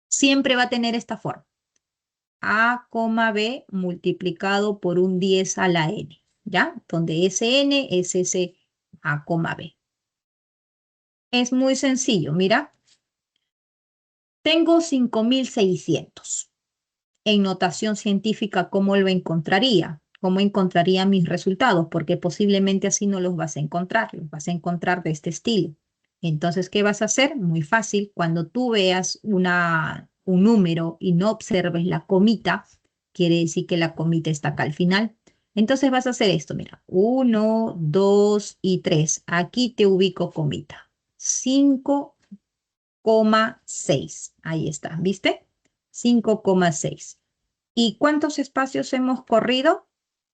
siempre va a tener esta forma. A, B multiplicado por un 10 a la n, ¿ya? Donde ese n es ese A, B. Es muy sencillo, mira. Tengo 5600. En notación científica, ¿cómo lo encontraría? ¿Cómo encontraría mis resultados? Porque posiblemente así no los vas a encontrar, los vas a encontrar de este estilo. Entonces, ¿qué vas a hacer? Muy fácil. Cuando tú veas un número y no observes la comita, quiere decir que la comita está acá al final. Entonces vas a hacer esto, mira, 1, 2 y 3. Aquí te ubico comita. 5,6. Ahí está, ¿viste? 5,6. ¿Y cuántos espacios hemos corrido?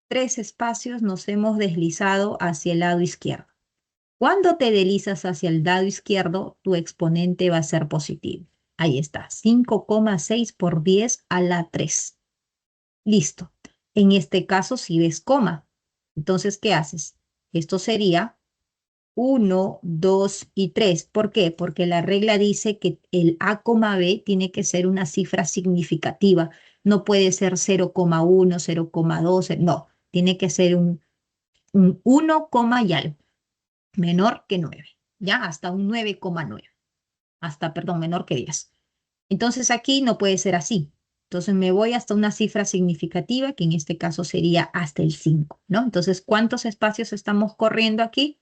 3 espacios nos hemos deslizado hacia el lado izquierdo. Cuando te deslizas hacia el lado izquierdo, tu exponente va a ser positivo. Ahí está, 5,6 por 10 a la 3. Listo. En este caso, si ves coma, entonces, ¿qué haces? Esto sería 1, 2 y 3. ¿Por qué? Porque la regla dice que el A, B tiene que ser una cifra significativa. No puede ser 0,1, 0,2, no. Tiene que ser un 1, y algo. Menor que 9, ¿ya? Hasta un 9,9. Perdón, menor que 10. Entonces aquí no puede ser así. Entonces me voy hasta una cifra significativa, que en este caso sería hasta el 5, ¿no? Entonces, ¿cuántos espacios estamos corriendo aquí?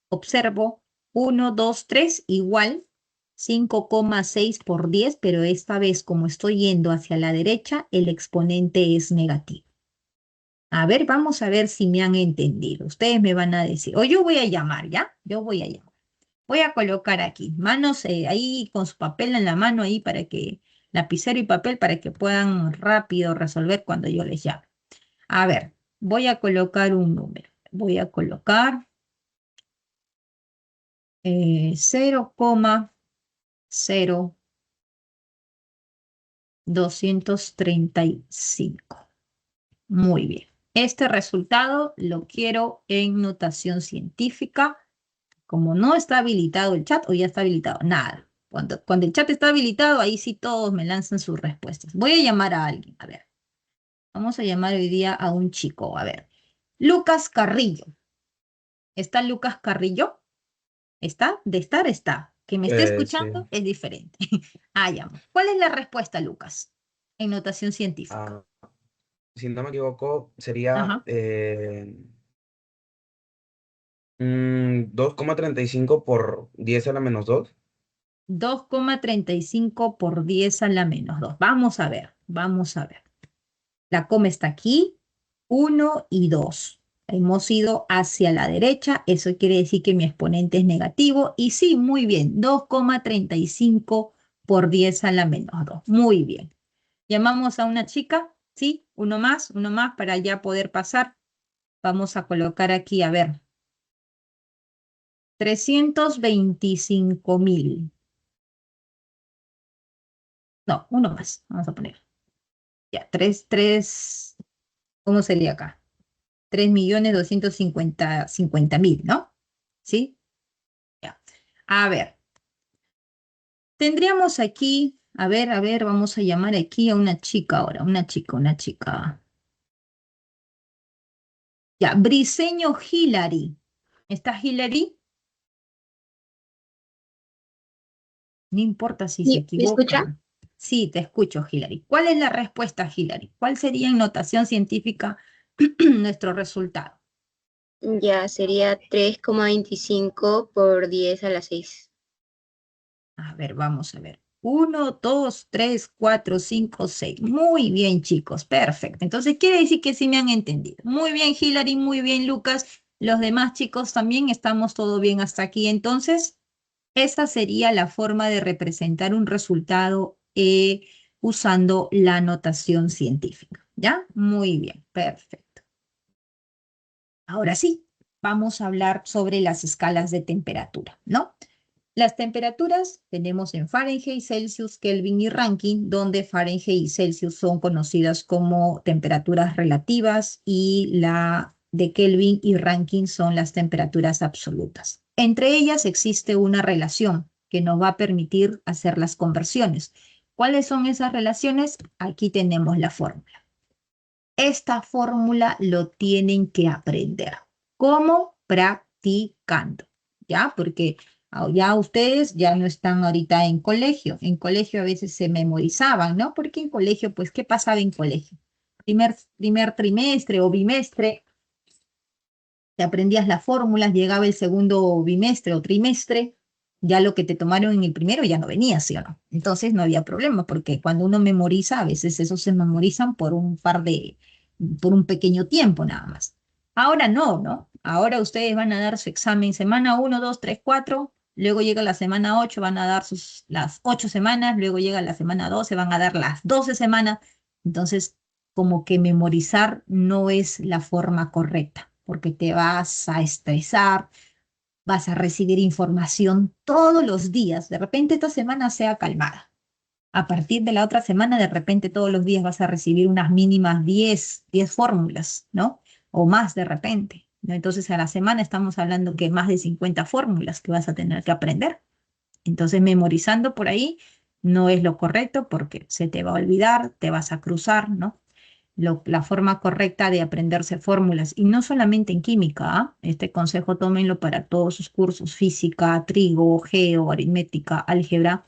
Observo 1, 2, 3, igual 5,6 por 10, pero esta vez como estoy yendo hacia la derecha, el exponente es negativo. A ver, vamos a ver si me han entendido. Ustedes me van a decir, o yo voy a llamar, ¿ya? Yo voy a llamar. Voy a colocar aquí, manos ahí con su papel en la mano ahí para que, lapicero y papel para que puedan rápido resolver cuando yo les llame. A ver, voy a colocar un número. Voy a colocar 0,0235. Muy bien. Este resultado lo quiero en notación científica. Como no está habilitado el chat, o ya está habilitado, nada. Cuando el chat está habilitado, ahí sí todos me lanzan sus respuestas. Voy a llamar a alguien, a ver. Vamos a llamar hoy día a un chico, a ver. Lucas Carrillo. ¿Está Lucas Carrillo? ¿Está? De estar está. Que me esté Sí. escuchando es diferente. Ah, llamo. ¿Cuál es la respuesta, Lucas? En notación científica. Si no me equivoco, sería Ajá. 2,35 por 10 a la menos 2. 2,35 por 10 a la menos 2. Vamos a ver, vamos a ver. La coma está aquí, 1 y 2. Hemos ido hacia la derecha, eso quiere decir que mi exponente es negativo. Y sí, muy bien, 2,35 por 10 a la menos 2. Muy bien. Llamamos a una chica, ¿sí? Uno más para ya poder pasar. Vamos a colocar aquí, a ver. 325.000. No, uno más, vamos a poner. Ya, ¿cómo sería acá? 3.250.000, ¿no? ¿Sí? Ya. A ver, tendríamos aquí, a ver, vamos a llamar aquí a una chica ahora, una chica. Ya, Briseño Hillary. ¿Está Hillary? No importa si se ¿Me escucha? equivoca. Sí, te escucho, Hillary. ¿Cuál es la respuesta, Hillary? ¿Cuál sería en notación científica nuestro resultado? Ya sería 3,25 por 10 a la 6. A ver, vamos a ver. 1, 2, 3, 4, 5, 6. Muy bien, chicos. Perfecto. Entonces quiere decir que sí me han entendido. Muy bien, Hillary. Muy bien, Lucas. Los demás chicos también estamos todo bien hasta aquí. Entonces, esa sería la forma de representar un resultado usando la notación científica. ¿Ya? Muy bien. Perfecto. Ahora sí, vamos a hablar sobre las escalas de temperatura, ¿no? Las temperaturas tenemos en Fahrenheit, Celsius, Kelvin y Rankine, donde Fahrenheit y Celsius son conocidas como temperaturas relativas y la de Kelvin y Rankine son las temperaturas absolutas. Entre ellas existe una relación que nos va a permitir hacer las conversiones. ¿Cuáles son esas relaciones? Aquí tenemos la fórmula. Esta fórmula lo tienen que aprender. ¿Cómo? Practicando, ¿ya? Porque ya ustedes ya no están ahorita en colegio. En colegio a veces se memorizaban, ¿no? Porque en colegio, pues, ¿qué pasaba en colegio? Primer trimestre o bimestre, te aprendías las fórmulas, llegaba el segundo bimestre o trimestre, ya lo que te tomaron en el primero ya no venía, ¿sí o no? Entonces no había problema, porque cuando uno memoriza, a veces esos se memorizan por por un pequeño tiempo nada más. Ahora no, ¿no? Ahora ustedes van a dar su examen semana 1, 2, 3, 4, luego llega la semana 8, van a dar las 8 semanas, luego llega la semana 12, van a dar las 12 semanas. Entonces, como que memorizar no es la forma correcta, porque te vas a estresar, vas a recibir información todos los días. De repente esta semana sea calmada. A partir de la otra semana, de repente todos los días vas a recibir unas mínimas 10 fórmulas, ¿no? O más de repente, ¿no? Entonces a la semana estamos hablando que más de 50 fórmulas que vas a tener que aprender. Entonces memorizando por ahí no es lo correcto porque se te va a olvidar, te vas a cruzar, ¿no? La forma correcta de aprenderse fórmulas, y no solamente en química, ¿ah? Este consejo tómenlo para todos sus cursos, física, trigo, geo, aritmética, álgebra,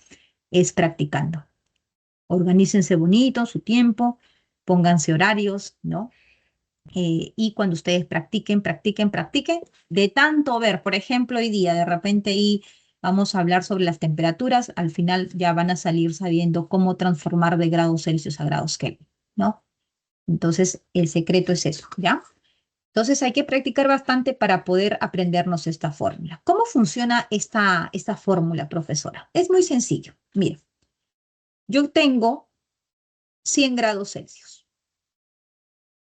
es practicando. Organícense bonito su tiempo, pónganse horarios, ¿no? Y cuando ustedes practiquen, de tanto ver, por ejemplo, hoy día de repente y vamos a hablar sobre las temperaturas, al final ya van a salir sabiendo cómo transformar de grados Celsius a grados Kelvin, ¿no? Entonces, el secreto es eso, ¿ya? Entonces hay que practicar bastante para poder aprendernos esta fórmula. ¿Cómo funciona esta fórmula, profesora? Es muy sencillo. Mira, yo tengo 100 grados Celsius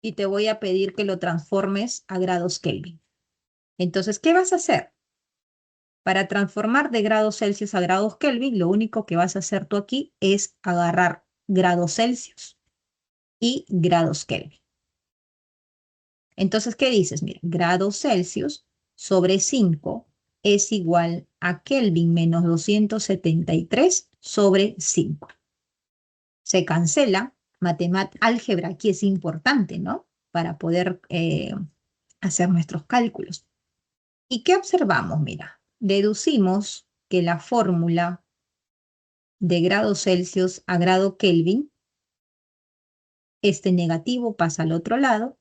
y te voy a pedir que lo transformes a grados Kelvin. Entonces, ¿qué vas a hacer? Para transformar de grados Celsius a grados Kelvin, lo único que vas a hacer tú aquí es agarrar grados Celsius y grados Kelvin. Entonces, ¿qué dices? Mira, grados Celsius sobre 5 es igual a Kelvin menos 273 sobre 5. Se cancela. Álgebra aquí es importante, ¿no? Para poder hacer nuestros cálculos. ¿Y qué observamos? Mira, deducimos que la fórmula de grados Celsius a grado Kelvin, este negativo pasa al otro lado,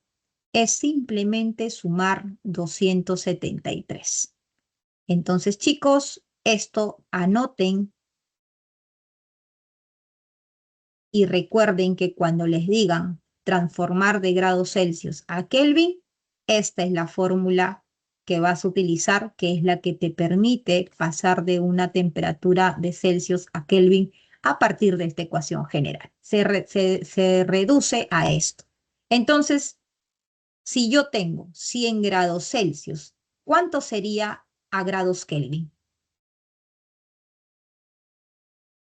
es simplemente sumar 273. Entonces, chicos, esto anoten y recuerden que cuando les digan transformar de grados Celsius a Kelvin, esta es la fórmula que vas a utilizar, que es la que te permite pasar de una temperatura de Celsius a Kelvin a partir de esta ecuación general. Se reduce a esto. Entonces, si yo tengo 100 grados Celsius, ¿cuánto sería a grados Kelvin?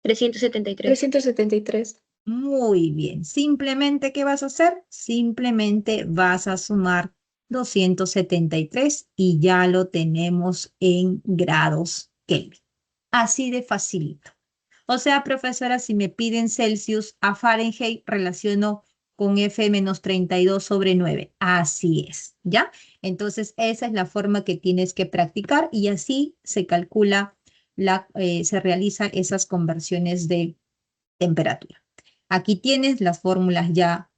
373. 373. Muy bien. Simplemente, ¿qué vas a hacer? Simplemente vas a sumar 273 y ya lo tenemos en grados Kelvin. Así de facilito. O sea, profesora, si me piden Celsius a Fahrenheit, relaciono con F-32 sobre 9. Así es, ¿ya? Entonces, esa es la forma que tienes que practicar y así se calcula, se realizan esas conversiones de temperatura. Aquí tienes las fórmulas ya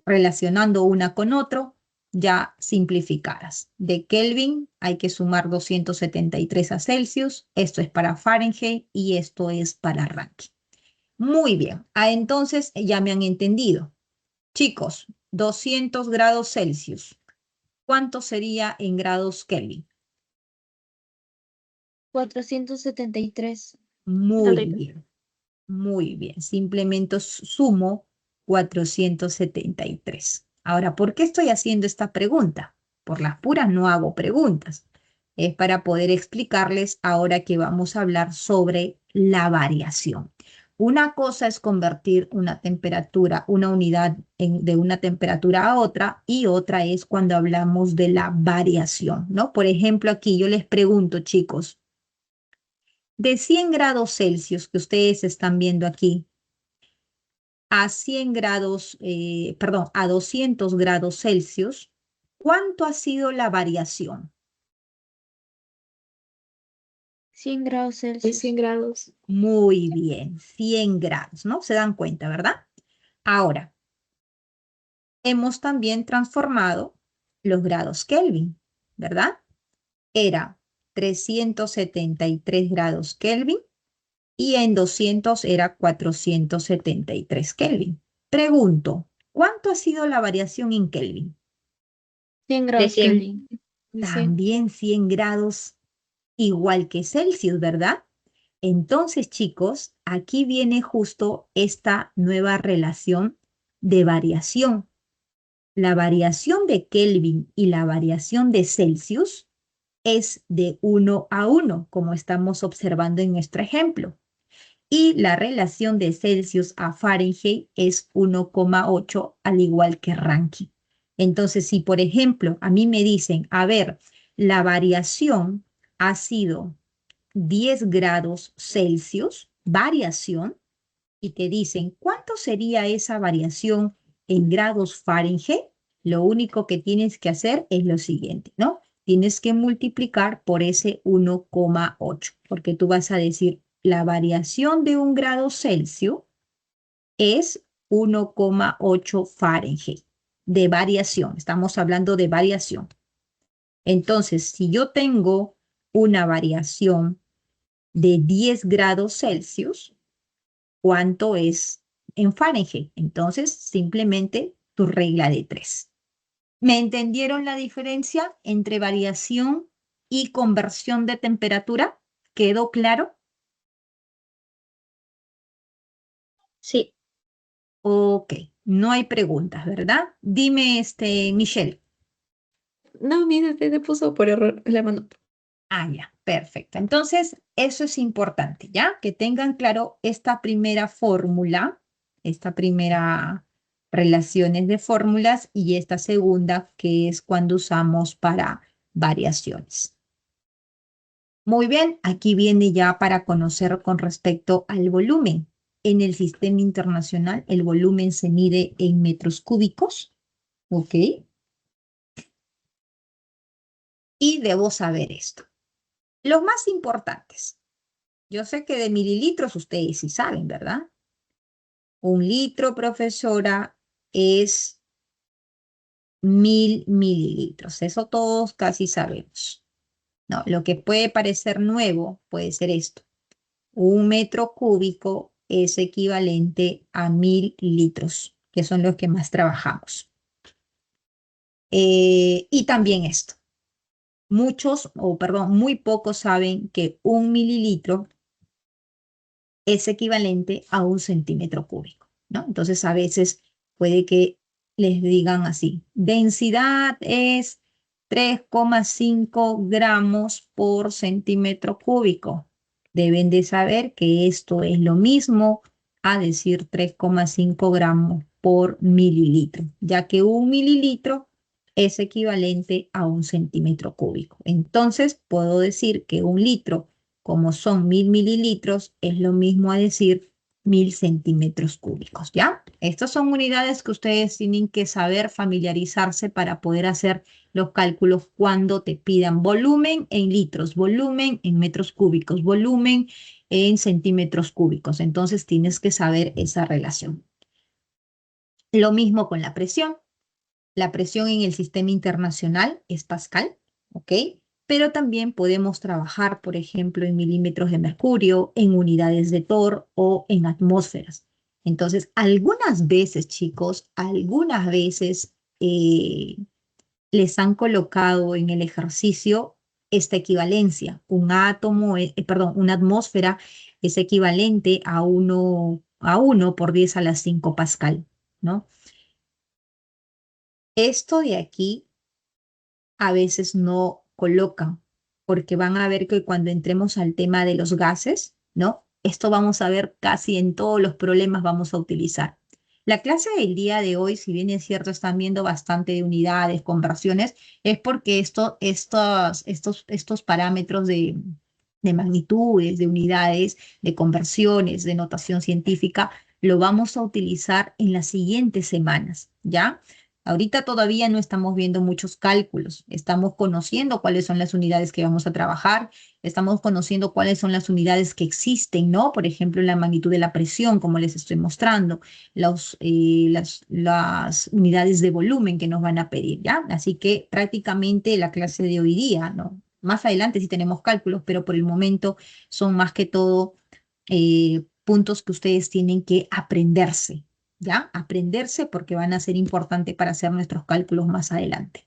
relacionando una con otro, ya simplificadas. De Kelvin hay que sumar 273 a Celsius, esto es para Fahrenheit y esto es para Rankine. Muy bien, entonces ya me han entendido. Chicos, 200 grados Celsius, ¿cuánto sería en grados Kelvin? 473. Muy bien. Muy bien, simplemente sumo 473. Ahora, ¿por qué estoy haciendo esta pregunta? Por las puras no hago preguntas. Es para poder explicarles ahora que vamos a hablar sobre la variación. Una cosa es convertir una temperatura, una unidad de una temperatura a otra y otra es cuando hablamos de la variación, ¿no? Por ejemplo, aquí yo les pregunto, chicos, de 100 grados Celsius que ustedes están viendo aquí, a 100 grados, a 200 grados Celsius, ¿cuánto ha sido la variación? 100 grados Celsius. 100 grados. Muy bien, 100 grados, ¿no? Se dan cuenta, ¿verdad? Ahora, hemos también transformado los grados Kelvin, ¿verdad? Era 373 grados Kelvin y en 200 era 473 Kelvin. Pregunto, ¿cuánto ha sido la variación en Kelvin? 100 grados 100. Kelvin. También 100 grados igual que Celsius, ¿verdad? Entonces, chicos, aquí viene justo esta nueva relación de variación. La variación de Kelvin y la variación de Celsius es de 1 a 1, como estamos observando en nuestro ejemplo. Y la relación de Celsius a Fahrenheit es 1,8, al igual que Rankine. Entonces, si por ejemplo a mí me dicen, a ver, la variación ha sido 10 grados Celsius, variación, y te dicen, ¿cuánto sería esa variación en grados Fahrenheit? Lo único que tienes que hacer es lo siguiente, ¿no? Tienes que multiplicar por ese 1,8, porque tú vas a decir, la variación de 1 grado Celsius es 1,8 Fahrenheit de variación. Estamos hablando de variación. Entonces, si yo tengo una variación de 10 grados Celsius, ¿cuánto es en Fahrenheit? Entonces, simplemente tu regla de 3. ¿Me entendieron la diferencia entre variación y conversión de temperatura? ¿Quedó claro? Sí. Ok, no hay preguntas, ¿verdad? Dime, Michelle. No, mira, te puso por error la mano. Ah, ya, perfecto. Entonces, eso es importante, ¿ya? Que tengan claro esta primera fórmula, esta primera relaciones de fórmulas y esta segunda que es cuando usamos para variaciones. Muy bien, aquí viene ya para conocer con respecto al volumen. En el sistema internacional, el volumen se mide en metros cúbicos, ¿ok? Y debo saber esto. Los más importantes. Yo sé que de mililitros ustedes sí saben, ¿verdad? 1 litro, profesora, es 1000 mililitros. Eso todos casi sabemos. No, lo que puede parecer nuevo puede ser esto. 1 metro cúbico es equivalente a 1000 litros, que son los que más trabajamos. Y también esto. Muy pocos saben que 1 mililitro es equivalente a 1 centímetro cúbico, ¿no? Entonces, a veces puede que les digan así, densidad es 3,5 gramos por centímetro cúbico. Deben de saber que esto es lo mismo a decir 3,5 gramos por mililitro, ya que 1 mililitro es equivalente a 1 centímetro cúbico. Entonces, puedo decir que 1 litro, como son 1000 mililitros, es lo mismo a decir 1000 centímetros cúbicos, ¿ya? Estas son unidades que ustedes tienen que saber familiarizarse para poder hacer los cálculos cuando te pidan volumen en litros, volumen en metros cúbicos, volumen en centímetros cúbicos. Entonces tienes que saber esa relación. Lo mismo con la presión. La presión en el sistema internacional es Pascal, ¿ok? Pero también podemos trabajar, por ejemplo, en milímetros de mercurio, en unidades de torr o en atmósferas. Entonces, algunas veces, chicos, algunas veces les han colocado en el ejercicio esta equivalencia. Una atmósfera es equivalente a 1 por 10 a la 5 Pascal, ¿no? Esto de aquí a veces no colocan, porque van a ver que cuando entremos al tema de los gases, ¿no? Esto vamos a ver casi en todos los problemas vamos a utilizar. La clase del día de hoy, si bien es cierto, están viendo bastante de unidades, conversiones, es porque estos parámetros de magnitudes, de unidades, de conversiones, de notación científica, lo vamos a utilizar en las siguientes semanas, ¿ya? Ahorita todavía no estamos viendo muchos cálculos, estamos conociendo cuáles son las unidades que vamos a trabajar, estamos conociendo cuáles son las unidades que existen, ¿no? Por ejemplo, la magnitud de la presión, como les estoy mostrando, las unidades de volumen que nos van a pedir, ¿ya? Así que prácticamente la clase de hoy día, ¿no? Más adelante sí tenemos cálculos, pero por el momento son más que todo puntos que ustedes tienen que aprenderse, ¿ya? Aprenderse porque van a ser importantes para hacer nuestros cálculos más adelante.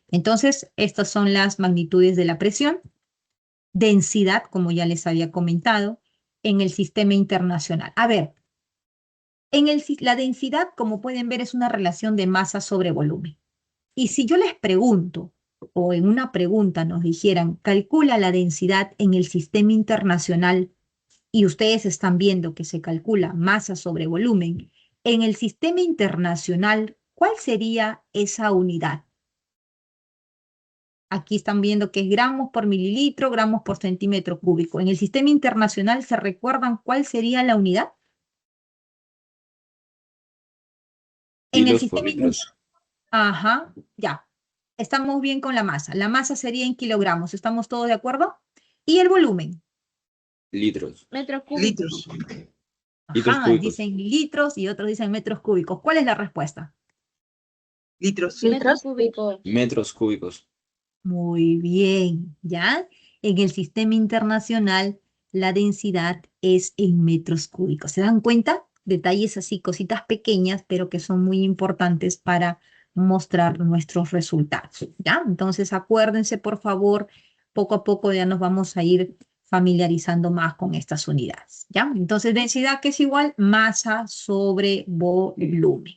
Entonces, estas son las magnitudes de la presión. Densidad, como ya les había comentado, en el sistema internacional. A ver, la densidad, como pueden ver, es una relación de masa sobre volumen. Y si yo les pregunto, o en una pregunta nos dijeran, calcula la densidad en el sistema internacional, y ustedes están viendo que se calcula masa sobre volumen, en el sistema internacional, ¿cuál sería esa unidad? Aquí están viendo que es gramos por mililitro, gramos por centímetro cúbico. En el sistema internacional, ¿se recuerdan cuál sería la unidad? En el Kilos por sistema litros. Ajá, ya. Estamos bien con la masa. La masa sería en kilogramos. ¿Estamos todos de acuerdo? ¿Y el volumen? Litros. Metros cúbicos. Litros. Litros Ajá, cúbicos. dicen litros y otros dicen metros cúbicos. ¿Cuál es la respuesta? Litros. Metros cúbicos. Metros cúbicos. Muy bien, ¿ya? En el sistema internacional, la densidad es en metros cúbicos. ¿Se dan cuenta? Detalles así, cositas pequeñas, pero que son muy importantes para mostrar nuestros resultados, ¿ya? Entonces, acuérdense, por favor, poco a poco ya nos vamos a ir familiarizando más con estas unidades, ¿ya? Entonces, densidad que es igual masa sobre volumen.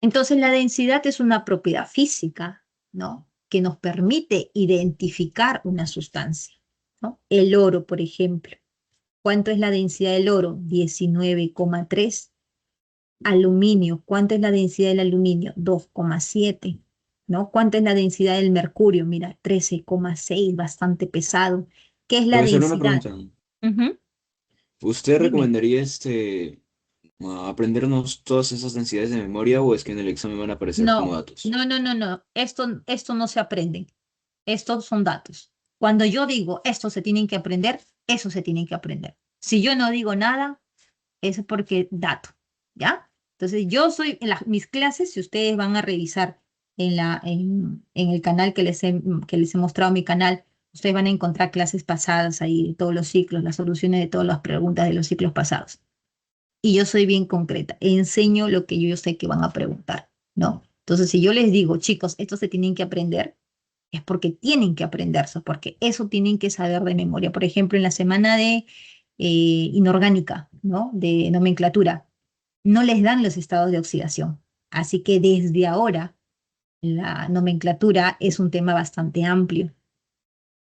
Entonces, la densidad es una propiedad física, ¿no? Que nos permite identificar una sustancia, ¿no? El oro, por ejemplo. ¿Cuánto es la densidad del oro? 19,3. Aluminio. ¿Cuánto es la densidad del aluminio? 2,7. ¿No? ¿Cuánto es la densidad del mercurio? Mira, 13,6, bastante pesado. ¿Qué es la Profesor, una densidad? pregunta. Ujú. ¿Usted Dime. recomendaría aprendernos todas esas densidades de memoria o es que en el examen van a aparecer como No, datos? no. Esto no se aprende. Estos son datos. Cuando yo digo esto se tienen que aprender, eso se tienen que aprender. Si yo no digo nada, es porque dato, ¿ya? Entonces yo soy, mis clases, si ustedes van a revisar en el canal que les he mostrado, mi canal, ustedes van a encontrar clases pasadas ahí, de todos los ciclos, las soluciones de todas las preguntas de los ciclos pasados. Y yo soy bien concreta, enseño lo que yo sé que van a preguntar, ¿no? Entonces, si yo les digo, chicos, esto se tienen que aprender, es porque tienen que aprenderse, porque eso tienen que saber de memoria. Por ejemplo, en la semana de inorgánica, ¿no? De nomenclatura, no les dan los estados de oxidación. Así que desde ahora, la nomenclatura es un tema bastante amplio.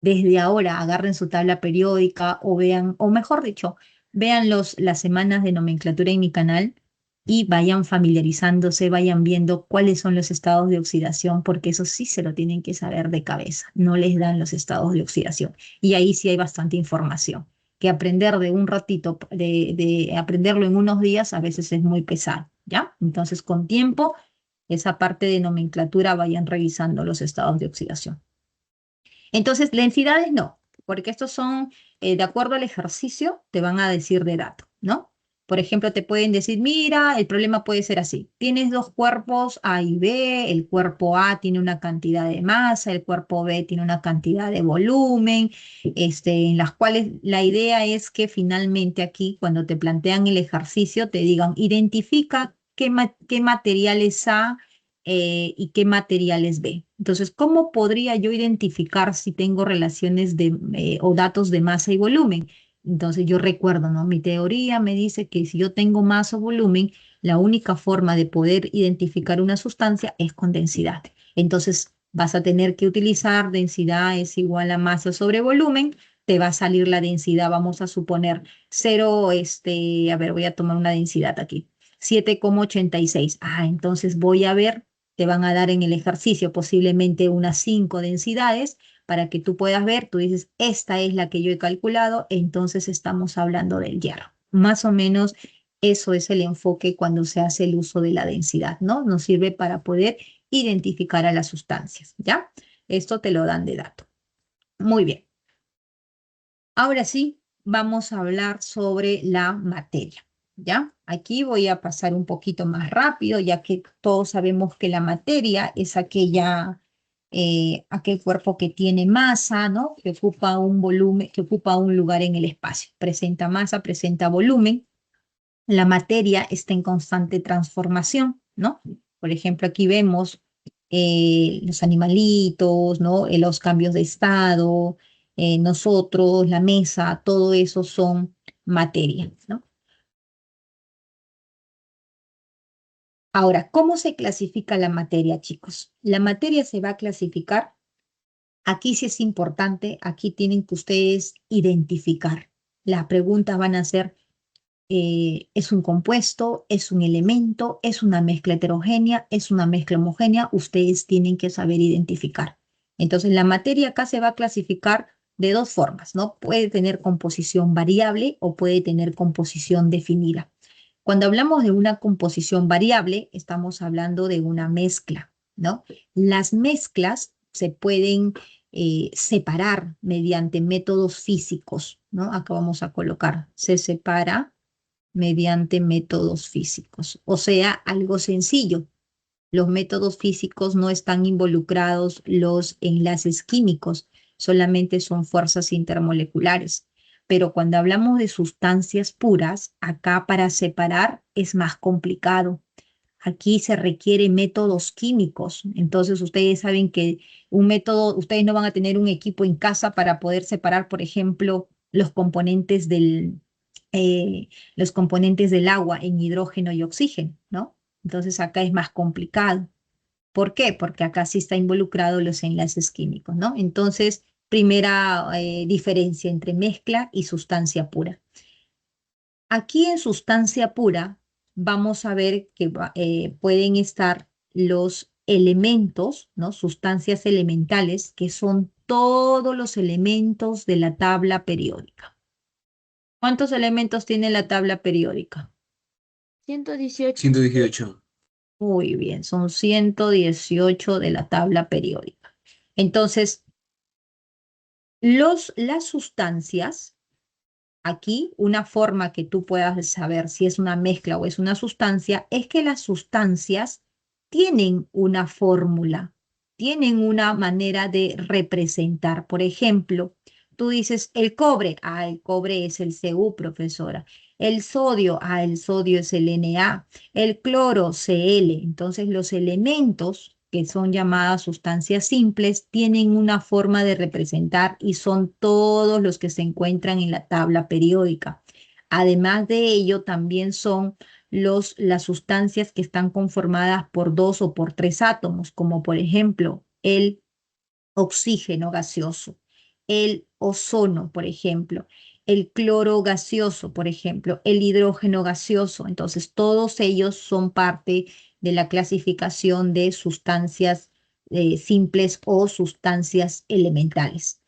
Desde ahora, agarren su tabla periódica o vean, o mejor dicho, vean las semanas de nomenclatura en mi canal y vayan familiarizándose, vayan viendo cuáles son los estados de oxidación, porque eso sí se lo tienen que saber de cabeza. No les dan los estados de oxidación. Y ahí sí hay bastante información, que aprender de un ratito, de aprenderlo en unos días, a veces es muy pesado, ¿ya? Entonces, con tiempo, esa parte de nomenclatura vayan revisando los estados de oxidación. Entonces, densidades no, porque estos son, de acuerdo al ejercicio, te van a decir de dato, ¿no? Por ejemplo, te pueden decir, mira, el problema puede ser así. Tienes dos cuerpos A y B, el cuerpo A tiene una cantidad de masa, el cuerpo B tiene una cantidad de volumen, en las cuales la idea es que finalmente aquí, cuando te plantean el ejercicio, te digan, identifica qué materiales A y qué materiales B. Entonces, ¿cómo podría yo identificar si tengo relaciones o datos de masa y volumen? Entonces, yo recuerdo, ¿no? Mi teoría me dice que si yo tengo masa o volumen, la única forma de poder identificar una sustancia es con densidad. Entonces, vas a tener que utilizar densidad es igual a masa sobre volumen. Te va a salir la densidad, vamos a suponer 0, a ver, voy a tomar una densidad aquí. 7,86. Entonces voy a ver, te van a dar en el ejercicio posiblemente unas 5 densidades para que tú puedas ver, tú dices, esta es la que yo he calculado, entonces estamos hablando del hierro. Más o menos eso es el enfoque cuando se hace el uso de la densidad, ¿no? Nos sirve para poder identificar a las sustancias, ¿ya? Esto te lo dan de dato. Muy bien. Ahora sí, vamos a hablar sobre la materia, ¿ya? Aquí voy a pasar un poquito más rápido, ya que todos sabemos que la materia es aquel cuerpo que tiene masa, ¿no? Que ocupa un volumen, que ocupa un lugar en el espacio. Presenta masa, presenta volumen. La materia está en constante transformación, ¿no? Por ejemplo, aquí vemos los animalitos, ¿no? Los cambios de estado, nosotros, la mesa, todo eso son materia, ¿no? Ahora, ¿cómo se clasifica la materia, chicos? La materia se va a clasificar, aquí sí es importante, aquí tienen que ustedes identificar. Las preguntas van a ser, ¿es un compuesto? ¿Es un elemento? ¿Es una mezcla heterogénea? ¿Es una mezcla homogénea? Ustedes tienen que saber identificar. Entonces, la materia acá se va a clasificar de dos formas, ¿no? Puede tener composición variable o puede tener composición definida. Cuando hablamos de una composición variable, estamos hablando de una mezcla, ¿no? Las mezclas se pueden separar mediante métodos físicos, ¿no? Acá vamos a colocar, se separa mediante métodos físicos. O sea, algo sencillo. Los métodos físicos no están involucrados los enlaces químicos, solamente son fuerzas intermoleculares. Pero cuando hablamos de sustancias puras, acá para separar es más complicado. aquí se requieren métodos químicos. Entonces ustedes saben que un método, ustedes no van a tener un equipo en casa para poder separar, por ejemplo, los componentes del agua en hidrógeno y oxígeno, ¿no? Entonces acá es más complicado. ¿Por qué? Porque acá sí está involucrado los enlaces químicos, ¿no? Entonces, primera diferencia entre mezcla y sustancia pura. Aquí en sustancia pura vamos a ver que pueden estar los elementos, ¿no? Sustancias elementales, que son todos los elementos de la tabla periódica. ¿Cuántos elementos tiene la tabla periódica? 118. 118. Muy bien, son 118 de la tabla periódica. Entonces, las sustancias, aquí una forma que tú puedas saber si es una mezcla o es una sustancia, es que las sustancias tienen una fórmula, tienen una manera de representar. Por ejemplo, tú dices el cobre, el cobre es el Cu, profesora. El sodio, el sodio es el Na. El cloro, Cl. Entonces, los elementos que son llamadas sustancias simples, tienen una forma de representar y son todos los que se encuentran en la tabla periódica. Además de ello, también son las sustancias que están conformadas por 2 o por 3 átomos, como por ejemplo el oxígeno gaseoso, el ozono, por ejemplo, el cloro gaseoso, por ejemplo, el hidrógeno gaseoso. Entonces, todos ellos son parte de la clasificación de sustancias simples o sustancias elementales.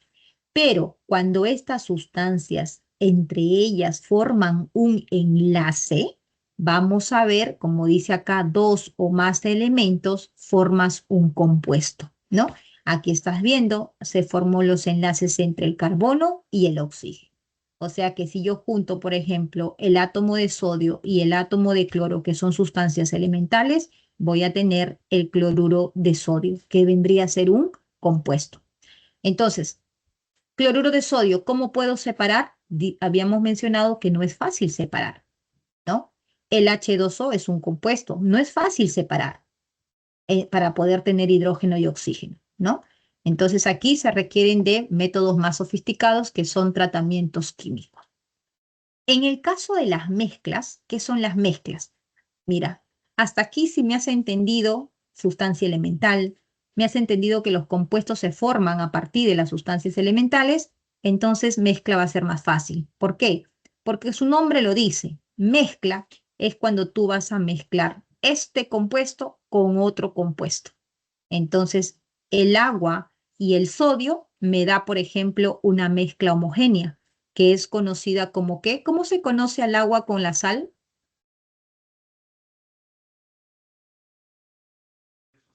Pero cuando estas sustancias entre ellas forman un enlace, vamos a ver, como dice acá, 2 o más elementos, formas un compuesto, ¿no? Aquí estás viendo, se formó los enlaces entre el carbono y el oxígeno. O sea que si yo junto, por ejemplo, el átomo de sodio y el átomo de cloro, que son sustancias elementales, voy a tener el cloruro de sodio, que vendría a ser un compuesto. Entonces, cloruro de sodio, ¿cómo puedo separar? Habíamos mencionado que no es fácil separar, ¿no? El H2O es un compuesto, no es fácil separar para poder tener hidrógeno y oxígeno, ¿no? Entonces aquí se requieren de métodos más sofisticados que son tratamientos químicos. En el caso de las mezclas, ¿qué son las mezclas? Mira, hasta aquí si me has entendido sustancia elemental, me has entendido que los compuestos se forman a partir de las sustancias elementales, entonces mezcla va a ser más fácil. ¿Por qué? Porque su nombre lo dice. Mezcla es cuando tú vas a mezclar este compuesto con otro compuesto. Entonces, el agua y el sodio me da, por ejemplo, una mezcla homogénea, que es conocida como ¿qué? ¿Cómo se conoce al agua con la sal?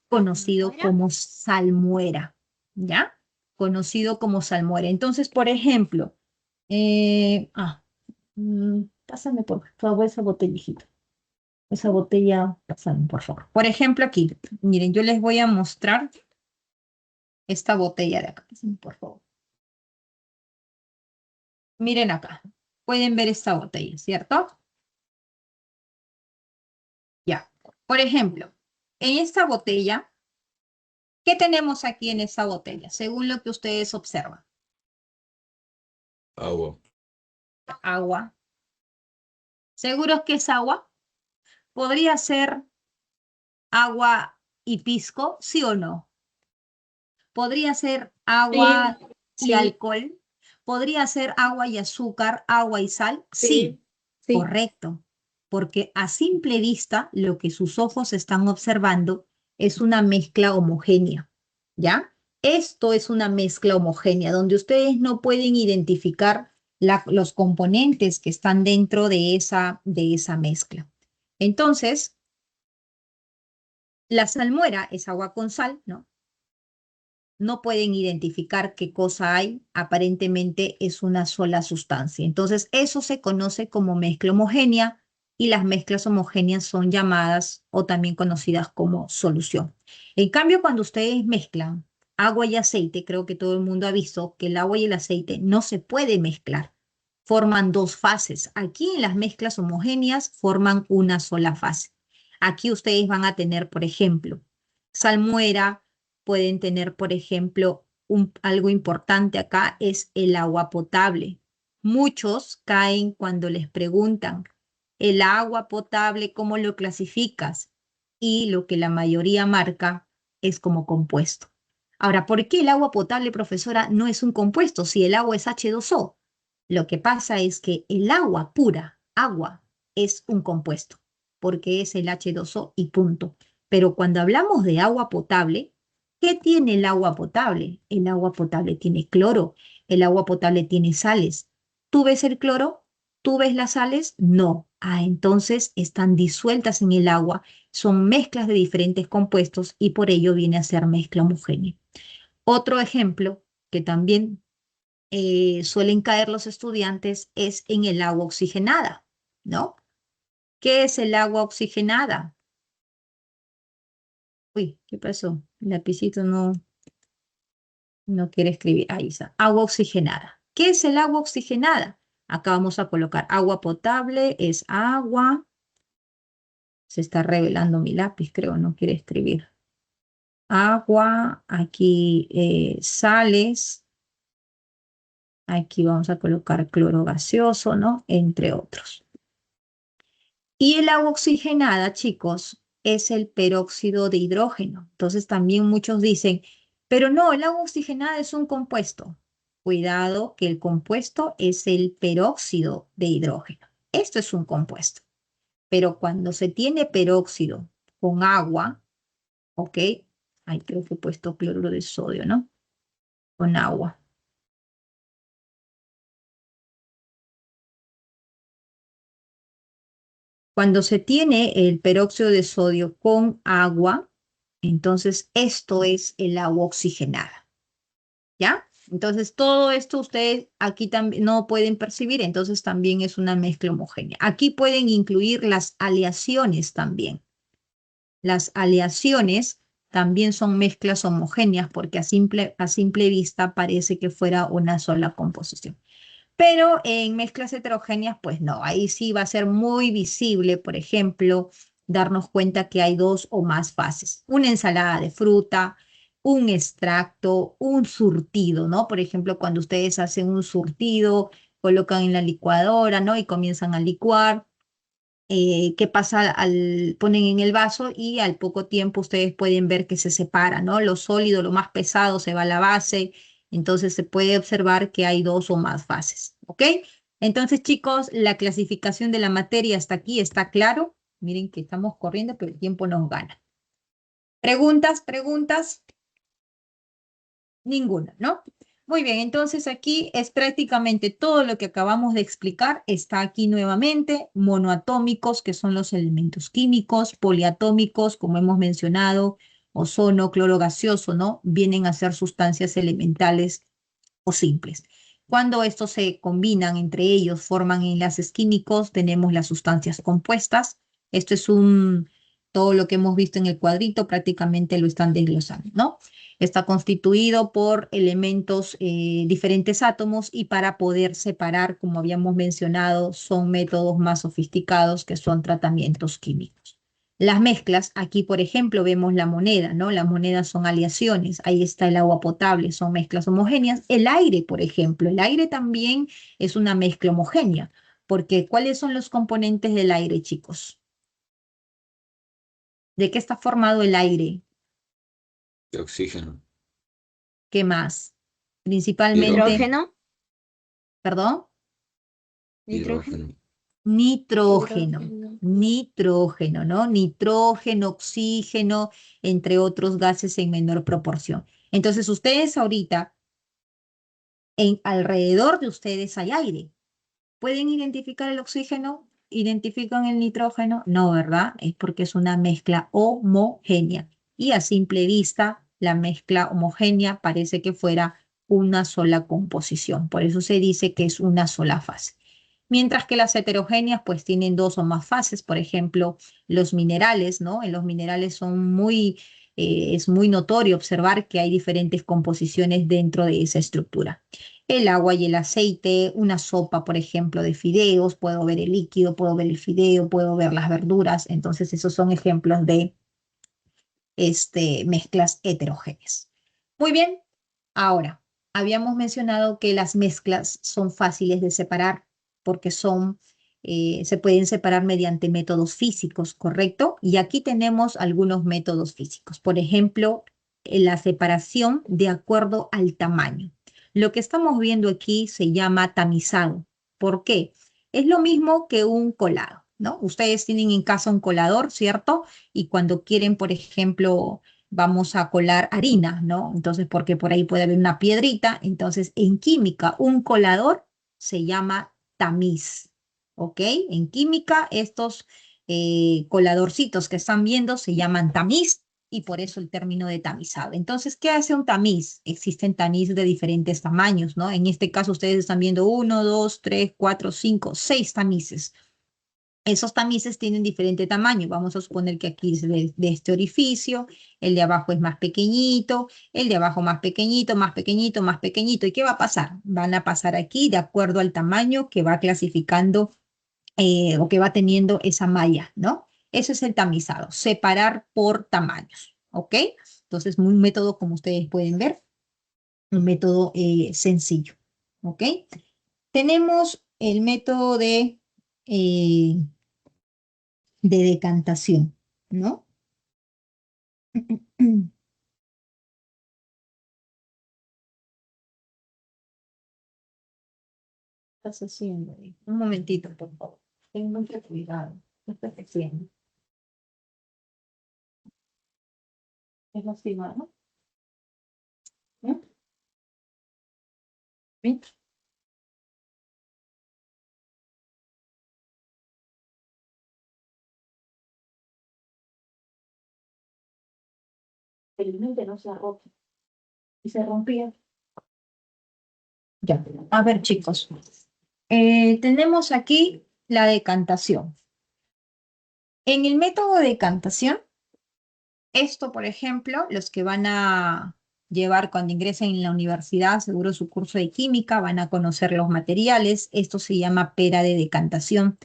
Conocido como salmuera, ¿ya? Conocido como salmuera. Entonces, por ejemplo, pásame por favor esa botellita. Esa botella, pásame por favor. Por ejemplo, aquí, miren, yo les voy a mostrar esta botella de acá. Pásame por favor. Miren acá. Pueden ver esta botella, ¿cierto? Ya. Por ejemplo, en esta botella, ¿qué tenemos aquí en esta botella? Según lo que ustedes observan. Agua. Agua. ¿Seguros que es agua? ¿Podría ser agua y pisco? ¿Sí o no? ¿Podría ser agua y Sí. alcohol? ¿Podría ser agua y azúcar, agua y sal? Sí, Sí. correcto. Porque a simple vista lo que sus ojos están observando es una mezcla homogénea, ¿ya? Esto es una mezcla homogénea donde ustedes no pueden identificar los componentes que están dentro de esa mezcla. Entonces, la salmuera es agua con sal, ¿no? No pueden identificar qué cosa hay, aparentemente es una sola sustancia. Entonces, eso se conoce como mezcla homogénea y las mezclas homogéneas son llamadas o también conocidas como solución. En cambio, cuando ustedes mezclan agua y aceite, creo que todo el mundo ha visto que el agua y el aceite no se puede mezclar. Forman dos fases. Aquí en las mezclas homogéneas forman una sola fase. Aquí ustedes van a tener, por ejemplo, salmuera, pueden tener, por ejemplo, algo importante acá es el agua potable. Muchos caen cuando les preguntan, el agua potable, ¿cómo lo clasificas? Y lo que la mayoría marca es como compuesto. Ahora, ¿por qué el agua potable, profesora, no es un compuesto si el agua es H2O? Lo que pasa es que el agua pura, agua, es un compuesto, porque es el H2O y punto. Pero cuando hablamos de agua potable, ¿qué tiene el agua potable? El agua potable tiene cloro, el agua potable tiene sales. ¿Tú ves el cloro? ¿Tú ves las sales? No. Ah, entonces están disueltas en el agua, son mezclas de diferentes compuestos y por ello viene a ser mezcla homogénea. Otro ejemplo que también suelen caer los estudiantes es en el agua oxigenada, ¿no? ¿Qué es el agua oxigenada? Uy, ¿qué pasó? El lapicito no quiere escribir. Ahí está. Agua oxigenada. ¿Qué es el agua oxigenada? Acá vamos a colocar agua potable, es agua. Se está revelando mi lápiz, creo, no quiere escribir. Agua, aquí sales. Aquí vamos a colocar cloro gaseoso, ¿no? Entre otros. Y el agua oxigenada, chicos, es el peróxido de hidrógeno. Entonces también muchos dicen, pero no, el agua oxigenada es un compuesto. Cuidado que el compuesto es el peróxido de hidrógeno. Esto es un compuesto. Pero cuando se tiene peróxido con agua, ¿ok? Ahí creo que he puesto cloruro de sodio, ¿no? Con agua. Cuando se tiene el peróxido de sodio con agua, entonces esto es el agua oxigenada. ¿Ya? Entonces todo esto ustedes aquí también no pueden percibir, entonces también es una mezcla homogénea. Aquí pueden incluir las aleaciones también. Las aleaciones también son mezclas homogéneas porque a simple vista parece que fuera una sola composición. Pero en mezclas heterogéneas, pues no, ahí sí va a ser muy visible, por ejemplo, darnos cuenta que hay dos o más fases. Una ensalada de fruta, un extracto, un surtido, ¿no? Por ejemplo, cuando ustedes hacen un surtido, colocan en la licuadora, ¿no? Y comienzan a licuar. ¿Qué pasa? Ponen en el vaso y al poco tiempo ustedes pueden ver que se separa, ¿no? Lo sólido, lo más pesado se va a la base, entonces se puede observar que hay dos o más fases, ¿ok? Entonces, chicos, la clasificación de la materia hasta aquí está claro. Miren que estamos corriendo, pero el tiempo nos gana. ¿Preguntas? ¿Preguntas? Ninguna, ¿no? Muy bien, entonces aquí es prácticamente todo lo que acabamos de explicar. Está aquí nuevamente, monoatómicos, que son los elementos químicos, poliatómicos, como hemos mencionado, ozono, cloro gaseoso, ¿no? Vienen a ser sustancias elementales o simples. Cuando estos se combinan entre ellos, forman enlaces químicos, tenemos las sustancias compuestas. Esto es todo lo que hemos visto en el cuadrito, prácticamente lo están desglosando, ¿no? Está constituido por elementos, diferentes átomos y para poder separar, como habíamos mencionado, son métodos más sofisticados que son tratamientos químicos. Las mezclas, aquí por ejemplo vemos la moneda, ¿no? Las monedas son aleaciones, ahí está el agua potable, son mezclas homogéneas. El aire, por ejemplo, el aire también es una mezcla homogénea, porque ¿cuáles son los componentes del aire, chicos? ¿De qué está formado el aire? De oxígeno. ¿Qué más? Principalmente, Hidrógeno. perdón, Hidrógeno. nitrógeno, Hidrógeno. nitrógeno, ¿no? Nitrógeno, oxígeno, entre otros gases en menor proporción. Entonces, ustedes ahorita, alrededor de ustedes hay aire. ¿Pueden identificar el oxígeno? ¿Identifican el nitrógeno? No, ¿verdad? Es porque es una mezcla homogénea. Y a simple vista, la mezcla homogénea parece que fuera una sola composición. Por eso se dice que es una sola fase. Mientras que las heterogéneas pues tienen dos o más fases. Por ejemplo, los minerales, ¿no? En los minerales es muy notorio observar que hay diferentes composiciones dentro de esa estructura. el agua y el aceite, una sopa, por ejemplo, de fideos, puedo ver el líquido, puedo ver el fideo, puedo ver las verduras. Entonces, esos son ejemplos de mezclas heterogéneas. Muy bien, ahora, habíamos mencionado que las mezclas son fáciles de separar porque se pueden separar mediante métodos físicos, ¿correcto? Y aquí tenemos algunos métodos físicos. Por ejemplo, la separación de acuerdo al tamaño. Lo que estamos viendo aquí se llama tamizado. ¿Por qué? Es lo mismo que un colado, ¿no? Ustedes tienen en casa un colador, ¿cierto? Y cuando quieren, por ejemplo, vamos a colar harina, ¿no? Entonces, porque por ahí puede haber una piedrita. Entonces, en química, un colador se llama tamiz, ¿ok? En química, estos coladorcitos que están viendo se llaman tamiz y por eso el término de tamizado. Entonces, ¿qué hace un tamiz? Existen tamiz de diferentes tamaños, ¿no? En este caso, ustedes están viendo 1, 2, 3, 4, 5, 6 tamices. Esos tamices tienen diferente tamaño. Vamos a suponer que aquí es de este orificio, el de abajo es más pequeñito, el de abajo más pequeñito, más pequeñito, más pequeñito. ¿Y qué va a pasar? Van a pasar aquí de acuerdo al tamaño que va clasificando o que va teniendo esa malla, ¿no? Eso es el tamizado, separar por tamaños, ¿ok? Entonces, un método, como ustedes pueden ver, un método sencillo, ¿ok? Tenemos el método de decantación, ¿no? ¿Qué estás haciendo ahí? Un momentito, por favor. Ten mucho cuidado. ¿Qué estás haciendo? Es lastimado, ¿no? ¿Mm? ¿Sí? Felizmente no se ha roto. Y se rompía. Ya. A ver, chicos. Tenemos aquí la decantación. En el método de decantación, esto, por ejemplo, los que van a llevar cuando ingresen en la universidad, seguro su curso de química, van a conocer los materiales. Esto se llama pera de decantación.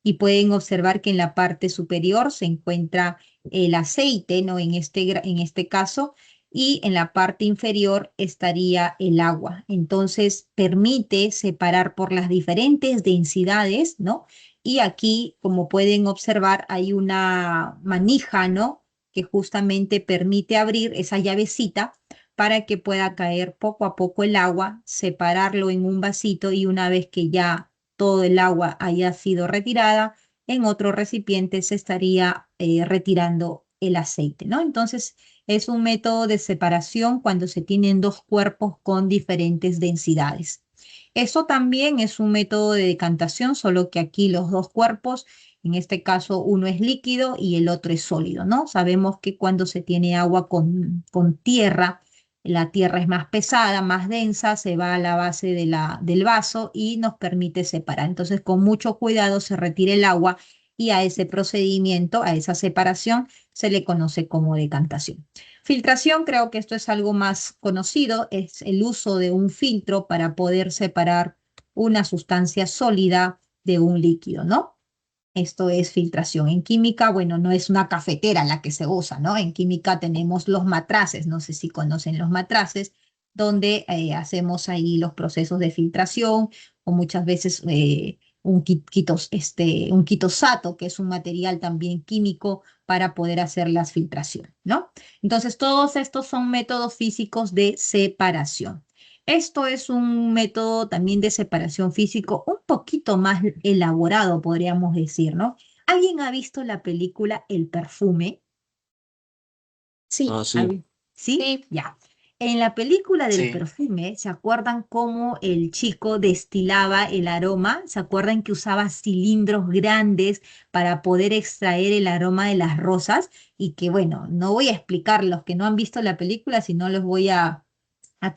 Y pueden observar que en la parte superior se encuentra el aceite, ¿no? En este caso, y en la parte inferior estaría el agua. Entonces, permite separar por las diferentes densidades, ¿no? Y aquí, como pueden observar, hay una manija, ¿no? Que justamente permite abrir esa llavecita para que pueda caer poco a poco el agua, separarlo en un vasito y una vez que ya todo el agua haya sido retirada, en otro recipiente se estaría retirando el aceite, ¿no? Entonces es un método de separación cuando se tienen dos cuerpos con diferentes densidades. Eso también es un método de decantación, solo que aquí los dos cuerpos, en este caso uno es líquido y el otro es sólido, ¿no? Sabemos que cuando se tiene agua con tierra, la tierra es más pesada, más densa, se va a la base del vaso y nos permite separar. Entonces, con mucho cuidado se retira el agua y a ese procedimiento, a esa separación, se le conoce como decantación. Filtración, creo que esto es algo más conocido, es el uso de un filtro para poder separar una sustancia sólida de un líquido, ¿no? Esto es filtración. En química, bueno, no es una cafetera la que se usa, ¿no? En química tenemos los matraces, no sé si conocen los matraces, donde hacemos ahí los procesos de filtración o muchas veces un quitosato, que es un material también químico para poder hacer las filtraciones, ¿no? Entonces, todos estos son métodos físicos de separación. Esto es un método también de separación físico un poquito más elaborado, podríamos decir, ¿no? ¿Alguien ha visto la película El perfume? Sí, Ah, sí. ¿Sí? sí, Ya. En la película del Sí, perfume, ¿se acuerdan cómo el chico destilaba el aroma? ¿Se acuerdan que usaba cilindros grandes para poder extraer el aroma de las rosas? Y que, bueno, no voy a explicar los que no han visto la película, sino los voy a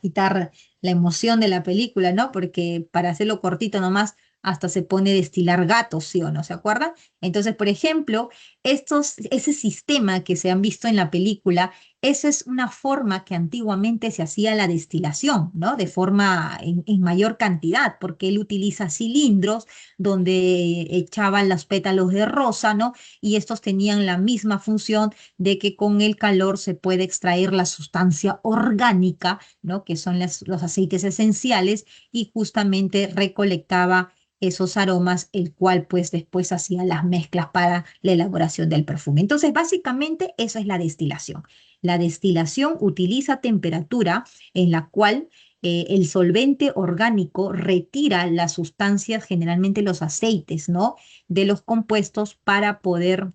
quitar la emoción de la película, ¿no? Porque para hacerlo cortito nomás, hasta se pone destilar gatos, ¿sí o no? ¿Se acuerdan? Entonces, por ejemplo, ese sistema que se han visto en la película esa es una forma que antiguamente se hacía la destilación, ¿no? De forma en mayor cantidad, porque él utiliza cilindros donde echaban los pétalos de rosa, ¿no? Y estos tenían la misma función de que con el calor se puede extraer la sustancia orgánica, ¿no? Que son los aceites esenciales, y justamente recolectaba esos aromas, el cual pues después hacía las mezclas para la elaboración del perfume. Entonces, básicamente, eso es la destilación. La destilación utiliza temperatura en la cual el solvente orgánico retira las sustancias, generalmente los aceites, ¿no? De los compuestos para poder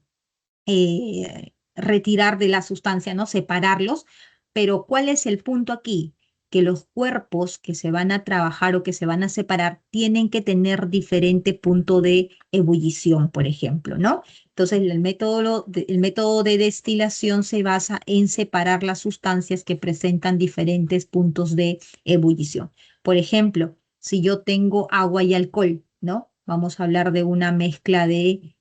retirar de la sustancia, ¿no? Separarlos. Pero ¿cuál es el punto aquí? Que los cuerpos que se van a trabajar o que se van a separar tienen que tener diferente punto de ebullición, por ejemplo, ¿no? Entonces, el método de destilación se basa en separar las sustancias que presentan diferentes puntos de ebullición. Por ejemplo, si yo tengo agua y alcohol, ¿no? Vamos a hablar de una mezcla de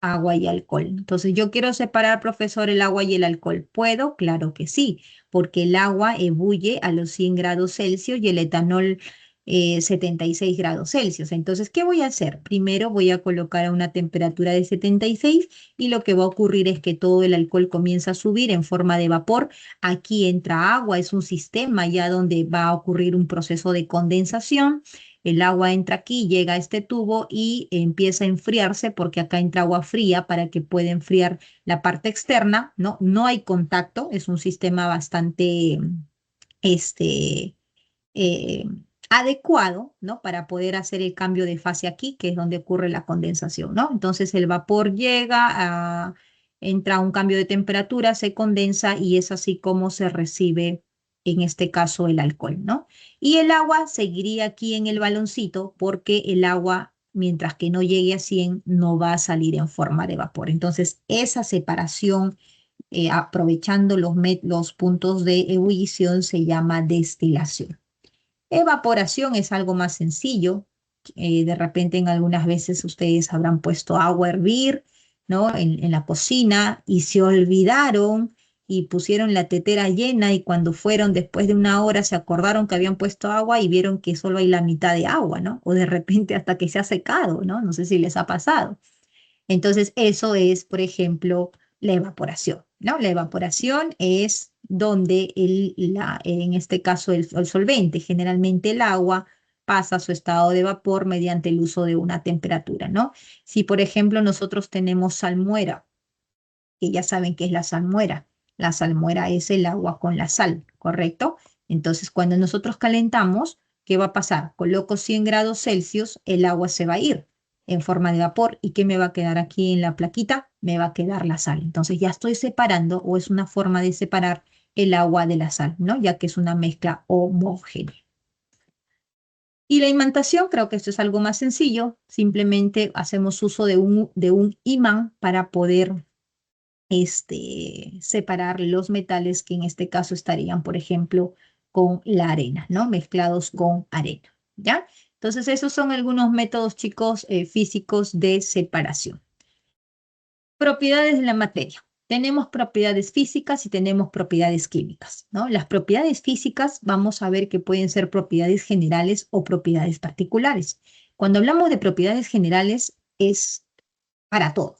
agua y alcohol. Entonces, yo quiero separar, profesor, el agua y el alcohol. ¿Puedo? Claro que sí, porque el agua ebulle a los 100 grados Celsius y el etanol 76 grados Celsius. Entonces, ¿qué voy a hacer? Primero voy a colocar a una temperatura de 76 y lo que va a ocurrir es que todo el alcohol comienza a subir en forma de vapor. Aquí entra agua, es un sistema ya donde va a ocurrir un proceso de condensación. El agua entra aquí, llega a este tubo y empieza a enfriarse porque acá entra agua fría para que pueda enfriar la parte externa, ¿no? No hay contacto, es un sistema bastante este, eh, adecuado, ¿no? Para poder hacer el cambio de fase aquí, que es donde ocurre la condensación, ¿no? Entonces el vapor llega, entra a un cambio de temperatura, se condensa y es así como se recibe, en este caso, el alcohol, ¿no? Y el agua seguiría aquí en el baloncito porque el agua, mientras que no llegue a 100, no va a salir en forma de vapor. Entonces, esa separación, aprovechando los puntos de ebullición, se llama destilación. Evaporación es algo más sencillo. De repente en algunas veces ustedes habrán puesto agua a hervir, ¿no? En la cocina y se olvidaron y pusieron la tetera llena y cuando fueron después de una hora se acordaron que habían puesto agua y vieron que solo hay la mitad de agua, ¿no? O de repente hasta que se ha secado, ¿no? No sé si les ha pasado. Entonces eso es, por ejemplo, la evaporación, ¿no? La evaporación es donde en este caso el solvente, generalmente el agua, pasa a su estado de vapor mediante el uso de una temperatura, ¿no? Si, por ejemplo, nosotros tenemos salmuera, que ya saben qué es la salmuera es el agua con la sal, ¿correcto? Entonces, cuando nosotros calentamos, ¿qué va a pasar? Coloco 100 grados Celsius, el agua se va a ir en forma de vapor. ¿Y qué me va a quedar aquí en la plaquita? Me va a quedar la sal. Entonces ya estoy separando, o es una forma de separar el agua de la sal, ¿no? Ya que es una mezcla homogénea. Y la imantación, creo que esto es algo más sencillo. Simplemente hacemos uso de un imán para poder separar los metales que en este caso estarían, por ejemplo, con la arena, ¿no? Mezclados con arena, ¿ya? Entonces, esos son algunos métodos, chicos, físicos de separación. Propiedades de la materia. Tenemos propiedades físicas y tenemos propiedades químicas, ¿no? Las propiedades físicas vamos a ver que pueden ser propiedades generales o propiedades particulares. Cuando hablamos de propiedades generales es para todo,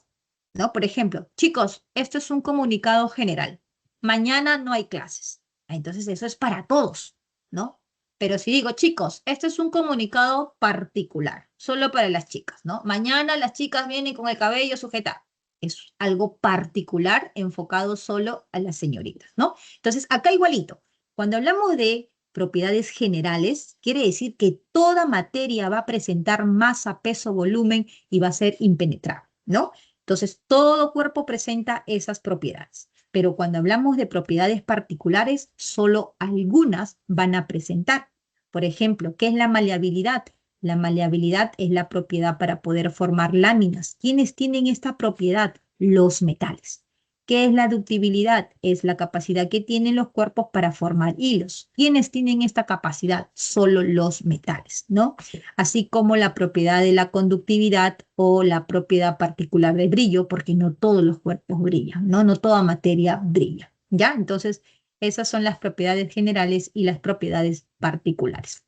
¿no? Por ejemplo, chicos, esto es un comunicado general. Mañana no hay clases. Entonces eso es para todos, ¿no? Pero si digo, chicos, esto es un comunicado particular, solo para las chicas, ¿no? Mañana las chicas vienen con el cabello sujetado. Es algo particular enfocado solo a las señoritas, ¿no? Entonces, acá igualito. Cuando hablamos de propiedades generales, quiere decir que toda materia va a presentar masa, peso, volumen y va a ser impenetrable, ¿no? Entonces, todo cuerpo presenta esas propiedades. Pero cuando hablamos de propiedades particulares, solo algunas van a presentar. Por ejemplo, ¿qué es la maleabilidad? La maleabilidad es la propiedad para poder formar láminas. ¿Quiénes tienen esta propiedad? Los metales. ¿Qué es la ductibilidad? Es la capacidad que tienen los cuerpos para formar hilos. ¿Quiénes tienen esta capacidad? Solo los metales, ¿no? Así como la propiedad de la conductividad o la propiedad particular de brillo, porque no todos los cuerpos brillan, ¿no? No toda materia brilla, ¿ya? Entonces, esas son las propiedades generales y las propiedades particulares.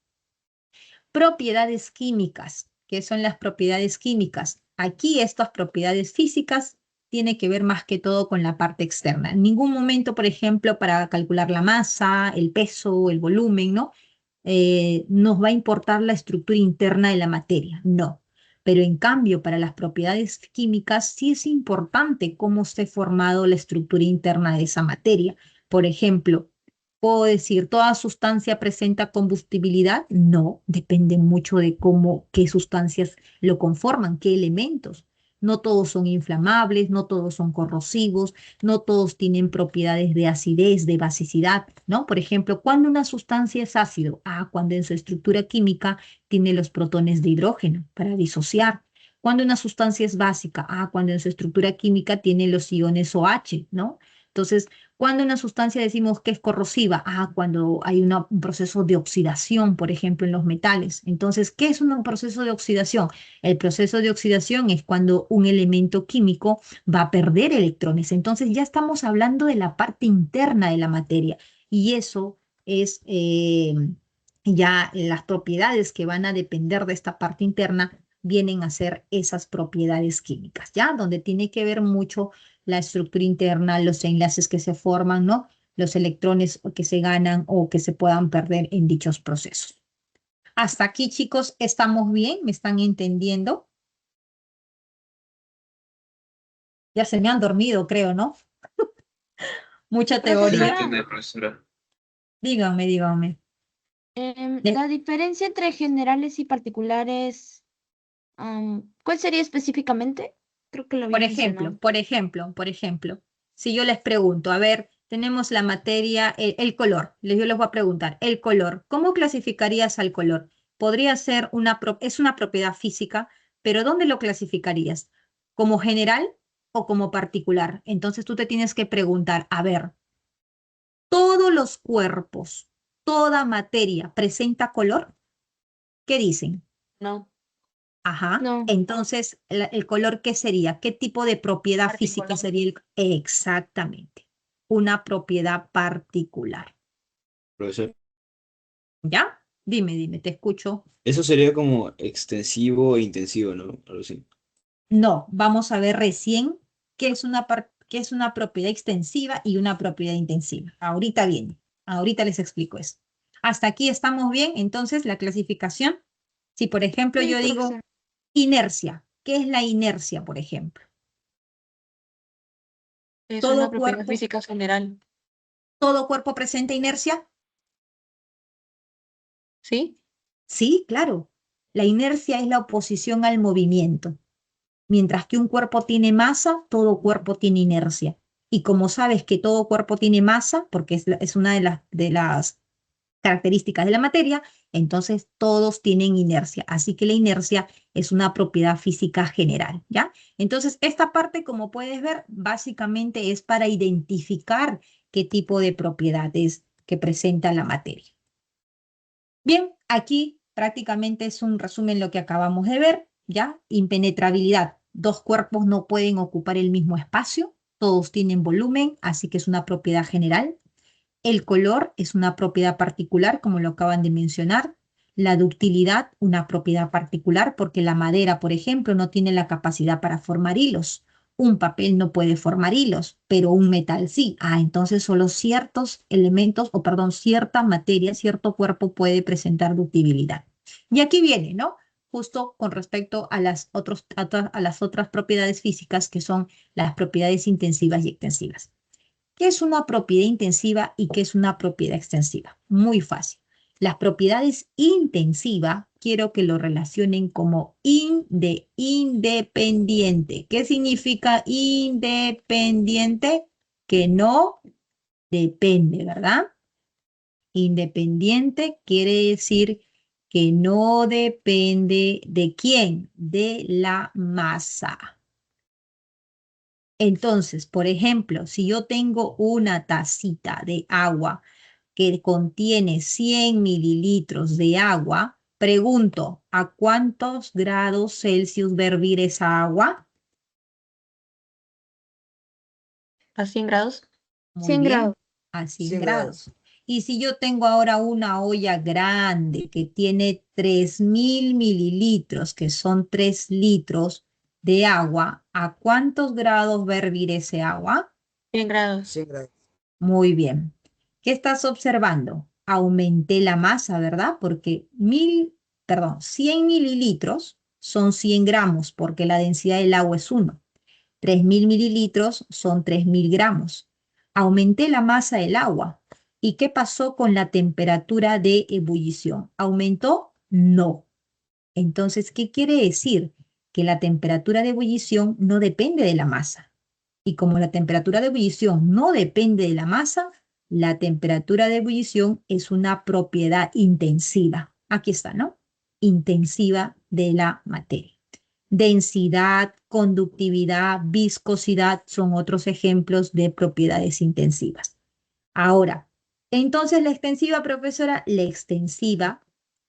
Propiedades químicas. ¿Qué son las propiedades químicas? Aquí estas propiedades físicas tienen que ver más que todo con la parte externa. En ningún momento, por ejemplo, para calcular la masa, el peso, el volumen, ¿no? Nos va a importar la estructura interna de la materia, no. Pero en cambio, para las propiedades químicas sí es importante cómo esté formado la estructura interna de esa materia. Por ejemplo, ¿puedo decir toda sustancia presenta combustibilidad? No, depende mucho de qué sustancias lo conforman, qué elementos. No todos son inflamables, no todos son corrosivos, no todos tienen propiedades de acidez, de basicidad, ¿no? Por ejemplo, ¿cuándo una sustancia es ácido? Cuando en su estructura química tiene los protones de hidrógeno para disociar. ¿Cuándo una sustancia es básica? Cuando en su estructura química tiene los iones OH, ¿no? Entonces, cuando una sustancia decimos que es corrosiva, cuando hay un proceso de oxidación, por ejemplo, en los metales. Entonces, ¿qué es un proceso de oxidación? El proceso de oxidación es cuando un elemento químico va a perder electrones. Entonces, ya estamos hablando de la parte interna de la materia y eso es ya las propiedades que van a depender de esta parte interna vienen a ser esas propiedades químicas, ¿ya? Donde tiene que ver mucho la estructura interna, los enlaces que se forman, ¿no? Los electrones que se ganan o que se puedan perder en dichos procesos. Hasta aquí, chicos, ¿estamos bien? ¿Me están entendiendo? Ya se me han dormido, creo, ¿no? Mucha teoría. Profesora, profesora. Díganme, díganme. la diferencia entre generales y particulares, ¿cuál sería específicamente? Creo que lo había mencionado. Por ejemplo, si yo les pregunto, a ver, tenemos la materia, el color, yo les voy a preguntar, el color, ¿cómo clasificarías al color? Podría ser es una propiedad física, pero ¿dónde lo clasificarías? ¿Como general o como particular? Entonces tú te tienes que preguntar, a ver, ¿todos los cuerpos, toda materia presenta color? ¿Qué dicen? No. Ajá. No. Entonces, ¿el color qué sería? ¿Qué tipo de propiedad física Particular. sería Exactamente, una propiedad particular. Profesor, ¿Ya? Dime, te escucho. eso sería como extensivo e intensivo, ¿no? Algo así. No, vamos a ver recién qué es una propiedad extensiva y una propiedad intensiva. Ahorita viene, ahorita les explico eso. Hasta aquí estamos bien, entonces la clasificación. Si por ejemplo Sí, yo digo profesora. inercia, ¿qué es la inercia, por ejemplo? Es Todo una propiedad cuerpo, física general. todo cuerpo presenta inercia. ¿Sí? Sí, claro. La inercia es la oposición al movimiento. Mientras que un cuerpo tiene masa, todo cuerpo tiene inercia. Y como sabes que todo cuerpo tiene masa, porque es una de las características de la materia, entonces todos tienen inercia. Así que la inercia es una propiedad física general, ¿ya? Entonces, esta parte, como puedes ver, básicamente es para identificar qué tipo de propiedades que presenta la materia. Bien, aquí prácticamente es un resumen lo que acabamos de ver, ¿ya? Impenetrabilidad. Dos cuerpos no pueden ocupar el mismo espacio, todos tienen volumen, así que es una propiedad general. El color es una propiedad particular, como lo acaban de mencionar. La ductilidad, una propiedad particular, porque la madera, por ejemplo, no tiene la capacidad para formar hilos. Un papel no puede formar hilos, pero un metal sí. Entonces solo ciertos elementos, o perdón, cierta materia, cierto cuerpo puede presentar ductibilidad. Y aquí viene, ¿no? Justo con respecto a las otras propiedades físicas, que son las propiedades intensivas y extensivas. ¿Qué es una propiedad intensiva y qué es una propiedad extensiva? Muy fácil. Las propiedades intensivas quiero que lo relacionen como independiente. ¿Qué significa independiente? Que no depende, ¿verdad? Independiente quiere decir que no depende de quién, de la masa. Entonces, por ejemplo, si yo tengo una tacita de agua que contiene 100 mililitros de agua, pregunto, ¿a cuántos grados Celsius va a hervir esa agua? ¿A 100 grados? Muy 100 bien, grados. a 100 100 grados. Y si yo tengo ahora una olla grande que tiene 3000 mililitros, que son 3 litros de agua, ¿a cuántos grados va a hervir ese agua? 100 grados. 100 grados. Muy bien. ¿Qué estás observando? Aumenté la masa, ¿verdad? Porque 100 mililitros son 100 gramos, porque la densidad del agua es 1. 3000 mililitros son 3000 gramos. Aumenté la masa del agua. ¿Y qué pasó con la temperatura de ebullición? ¿Aumentó? No. Entonces, ¿qué quiere decir? Que la temperatura de ebullición no depende de la masa. Y como la temperatura de ebullición no depende de la masa, la temperatura de ebullición es una propiedad intensiva. Aquí está, ¿no? Intensiva de la materia. Densidad, conductividad, viscosidad son otros ejemplos de propiedades intensivas. Ahora, entonces la extensiva, profesora, la extensiva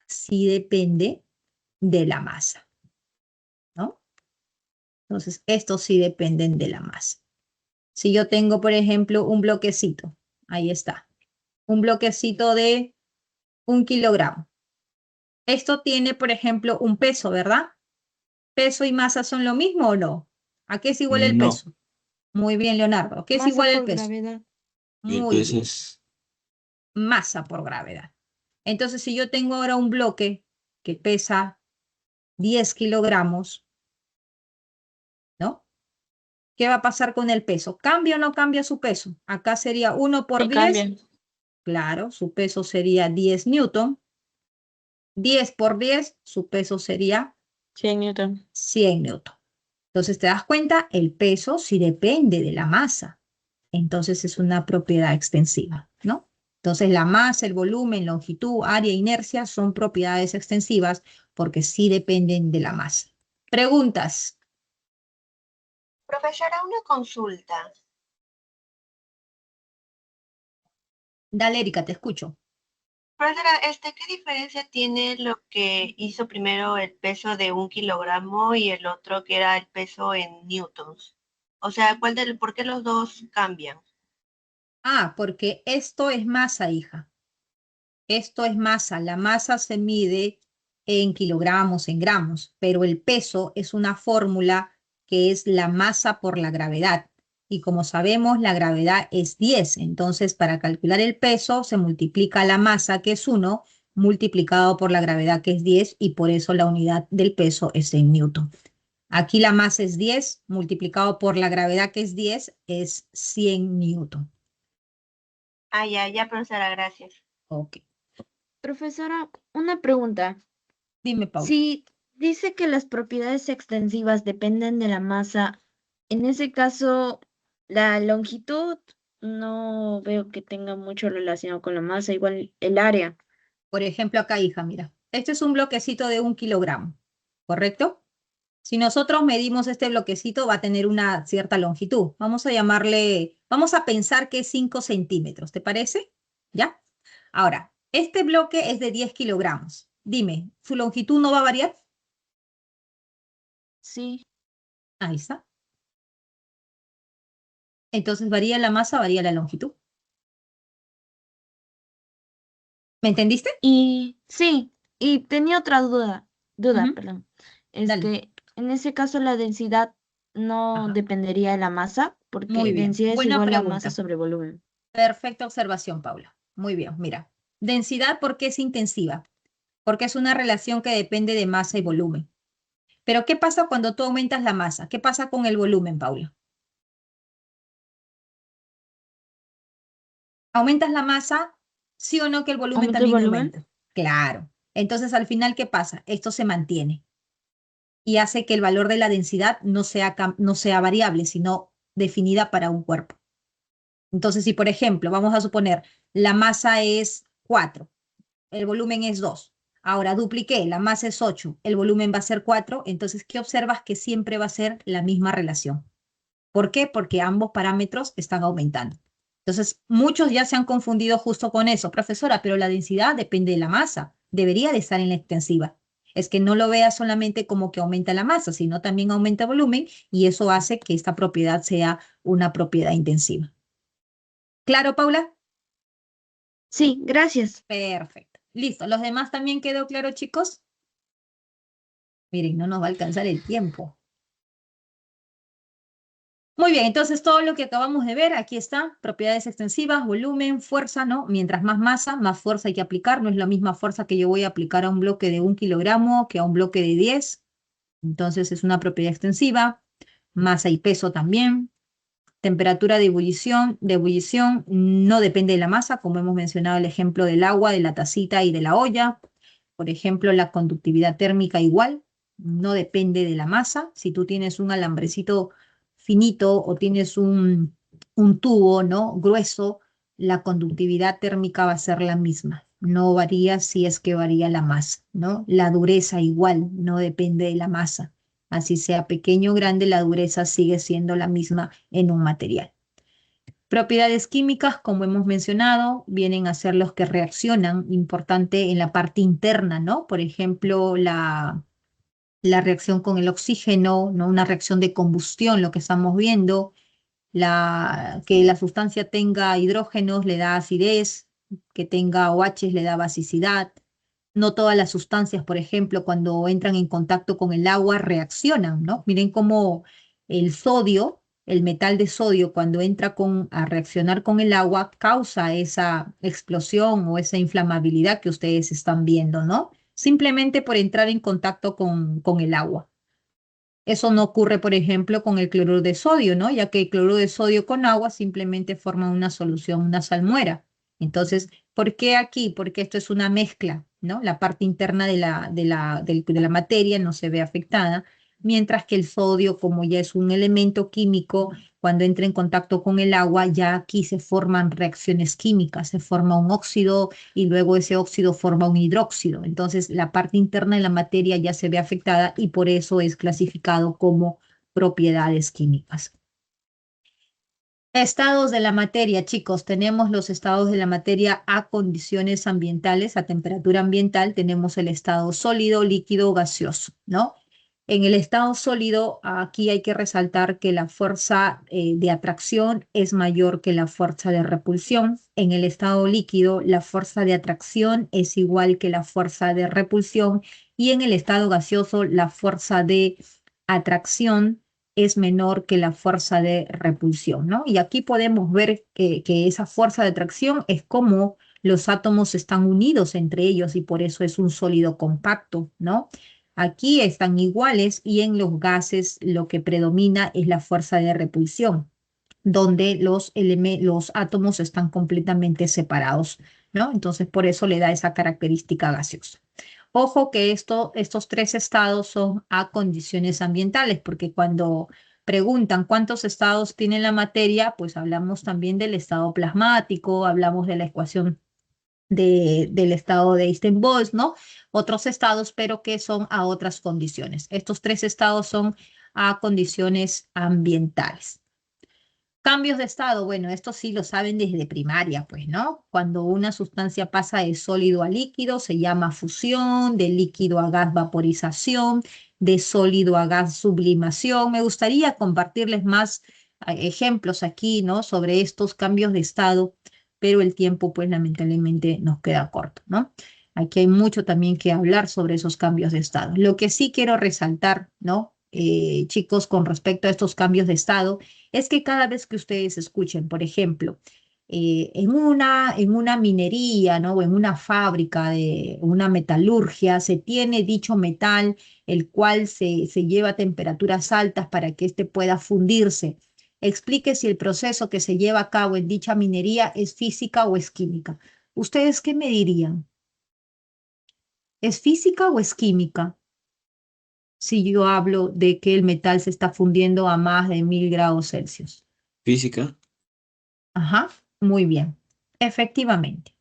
sí depende de la masa, ¿no? Entonces, estos sí dependen de la masa. Si yo tengo, por ejemplo, un bloquecito, ahí está, un bloquecito de 1 kilogramo. Esto tiene, por ejemplo, un peso, ¿verdad? ¿Peso y masa son lo mismo o no? ¿A qué es igual el No. peso? Muy bien, Leonardo. ¿Qué es Masa igual el por peso? gravedad. El Muy peso bien. es Masa por gravedad. Entonces, si yo tengo ahora un bloque que pesa 10 kilogramos, ¿no? ¿Qué va a pasar con el peso? ¿Cambia o no cambia su peso? Acá sería 1 por Sí, 10. cambia. Claro, su peso sería 10 newton. 10 por 10, su peso sería 100 newton. 100 newton. Entonces, ¿te das cuenta? El peso sí depende de la masa. Entonces, es una propiedad extensiva, ¿no? Entonces, la masa, el volumen, longitud, área, inercia son propiedades extensivas porque sí dependen de la masa. Preguntas. Profesora, una consulta. Dale, Erika, te escucho. Profesora, ¿qué diferencia tiene lo que hizo primero el peso de 1 kilogramo y el otro que era el peso en newtons? O sea, ¿por qué los dos cambian? Ah, porque esto es masa, hija. Esto es masa. La masa se mide en kilogramos, en gramos, pero el peso es una fórmula que es la masa por la gravedad. Y como sabemos, la gravedad es 10. Entonces, para calcular el peso, se multiplica la masa, que es 1, multiplicado por la gravedad, que es 10, y por eso la unidad del peso es en newton. Aquí la masa es 10, multiplicado por la gravedad, que es 10, es 100 newton. Ah, ya, profesora, gracias. Ok. Profesora, una pregunta. Dime, Paula. Si dice que las propiedades extensivas dependen de la masa, en ese caso, la longitud no veo que tenga mucho relacionado con la masa, igual el área. Por ejemplo, acá, hija, mira. Este es un bloquecito de 1 kilogramo, ¿correcto? Si nosotros medimos este bloquecito, va a tener una cierta longitud. Vamos a pensar que es 5 centímetros, ¿te parece? ¿Ya? Ahora, este bloque es de 10 kilogramos. Dime, ¿su longitud no va a variar? Sí. Ahí está. Entonces, varía la masa, varía la longitud. ¿Me entendiste? Y sí, y tenía otra duda, Ujú. perdón. Dale. En ese caso la densidad no Ajá. dependería de la masa, porque Muy bien. densidad es Buena igual a masa pregunta. sobre volumen. Perfecta observación, Paula. Muy bien, mira. Densidad, ¿por qué es intensiva? Porque es una relación que depende de masa y volumen. Pero ¿qué pasa cuando tú aumentas la masa? ¿Qué pasa con el volumen, Paula? ¿Aumentas la masa? ¿Sí o no que el volumen ¿Aumenta el también volumen? aumenta? Claro. Entonces, al final, ¿qué pasa? Esto se mantiene y hace que el valor de la densidad no sea variable, sino definida para un cuerpo. Entonces, si por ejemplo, vamos a suponer, la masa es 4, el volumen es 2. Ahora dupliqué, la masa es 8, el volumen va a ser 4, entonces, ¿qué observas? Que siempre va a ser la misma relación. ¿Por qué? Porque ambos parámetros están aumentando. Entonces, muchos ya se han confundido justo con eso. Profesora, pero la densidad depende de la masa. Debería de estar en la extensiva. Es que no lo vea solamente como que aumenta la masa, sino también aumenta el volumen y eso hace que esta propiedad sea una propiedad intensiva. ¿Claro, Paula? Sí, gracias. Perfecto. Listo. ¿Los demás también quedó claro, chicos? Miren, no nos va a alcanzar el tiempo. Muy bien, entonces todo lo que acabamos de ver, aquí está, propiedades extensivas, volumen, fuerza, ¿no? Mientras más masa, más fuerza hay que aplicar. No es la misma fuerza que yo voy a aplicar a un bloque de 1 kilogramo que a un bloque de 10. Entonces es una propiedad extensiva. Masa y peso también. Temperatura de ebullición no depende de la masa, como hemos mencionado el ejemplo del agua, de la tacita y de la olla. Por ejemplo, la conductividad térmica igual, no depende de la masa. Si tú tienes un alambrecito finito o tienes un tubo, ¿no? grueso, la conductividad térmica va a ser la misma. No varía si es que varía la masa, ¿no? La dureza igual, no depende de la masa. Así sea pequeño o grande, la dureza sigue siendo la misma en un material. Propiedades químicas, como hemos mencionado, vienen a ser los que reaccionan, importante en la parte interna, ¿no? Por ejemplo, la reacción con el oxígeno, ¿no? Una reacción de combustión, lo que estamos viendo, que la sustancia tenga hidrógenos le da acidez, que tenga OH le da basicidad. No todas las sustancias, por ejemplo, cuando entran en contacto con el agua, reaccionan, ¿no? Miren cómo el sodio, el metal de sodio, cuando entra a reaccionar con el agua, causa esa explosión o esa inflamabilidad que ustedes están viendo, ¿no? Simplemente por entrar en contacto con el agua. Eso no ocurre, por ejemplo, con el cloruro de sodio, ¿no? Ya que el cloruro de sodio con agua simplemente forma una solución, una salmuera. Entonces, ¿por qué aquí? Porque esto es una mezcla, ¿no? La parte interna de la materia no se ve afectada, mientras que el sodio, como ya es un elemento químico, cuando entra en contacto con el agua, ya aquí se forman reacciones químicas, se forma un óxido y luego ese óxido forma un hidróxido. Entonces, la parte interna de la materia ya se ve afectada y por eso es clasificado como propiedades químicas. Estados de la materia, chicos, tenemos los estados de la materia a condiciones ambientales, a temperatura ambiental, tenemos el estado sólido, líquido, gaseoso, ¿no? En el estado sólido, aquí hay que resaltar que la fuerza de atracción es mayor que la fuerza de repulsión. En el estado líquido, la fuerza de atracción es igual que la fuerza de repulsión. Y en el estado gaseoso, la fuerza de atracción es menor que la fuerza de repulsión, ¿no? Y aquí podemos ver que esa fuerza de atracción es como los átomos están unidos entre ellos y por eso es un sólido compacto, ¿no? Aquí están iguales y en los gases lo que predomina es la fuerza de repulsión, donde los átomos están completamente separados, ¿no? Entonces, por eso le da esa característica gaseosa. Ojo que estos tres estados son a condiciones ambientales, porque cuando preguntan cuántos estados tiene la materia, pues hablamos también del estado plasmático, hablamos de la ecuación del estado de Einstein-Bosch, ¿no? Otros estados, pero que son a otras condiciones. Estos tres estados son a condiciones ambientales. Cambios de estado, bueno, esto sí lo saben desde primaria, pues, ¿no? Cuando una sustancia pasa de sólido a líquido se llama fusión, de líquido a gas vaporización, de sólido a gas sublimación. Me gustaría compartirles más ejemplos aquí, ¿no? Sobre estos cambios de estado, pero el tiempo, pues, lamentablemente nos queda corto, ¿no? Aquí hay mucho también que hablar sobre esos cambios de estado. Lo que sí quiero resaltar, ¿no? Chicos, con respecto a estos cambios de estado, es que cada vez que ustedes escuchen, por ejemplo, en una minería, ¿no? o en una fábrica de una metalurgia, se tiene dicho metal, el cual se lleva a temperaturas altas para que éste pueda fundirse. Explique si el proceso que se lleva a cabo en dicha minería es física o es química. ¿Ustedes qué me dirían? ¿Es física o es química? Si yo hablo de que el metal se está fundiendo a más de 1000 grados Celsius. Física. Ajá, muy bien. Efectivamente.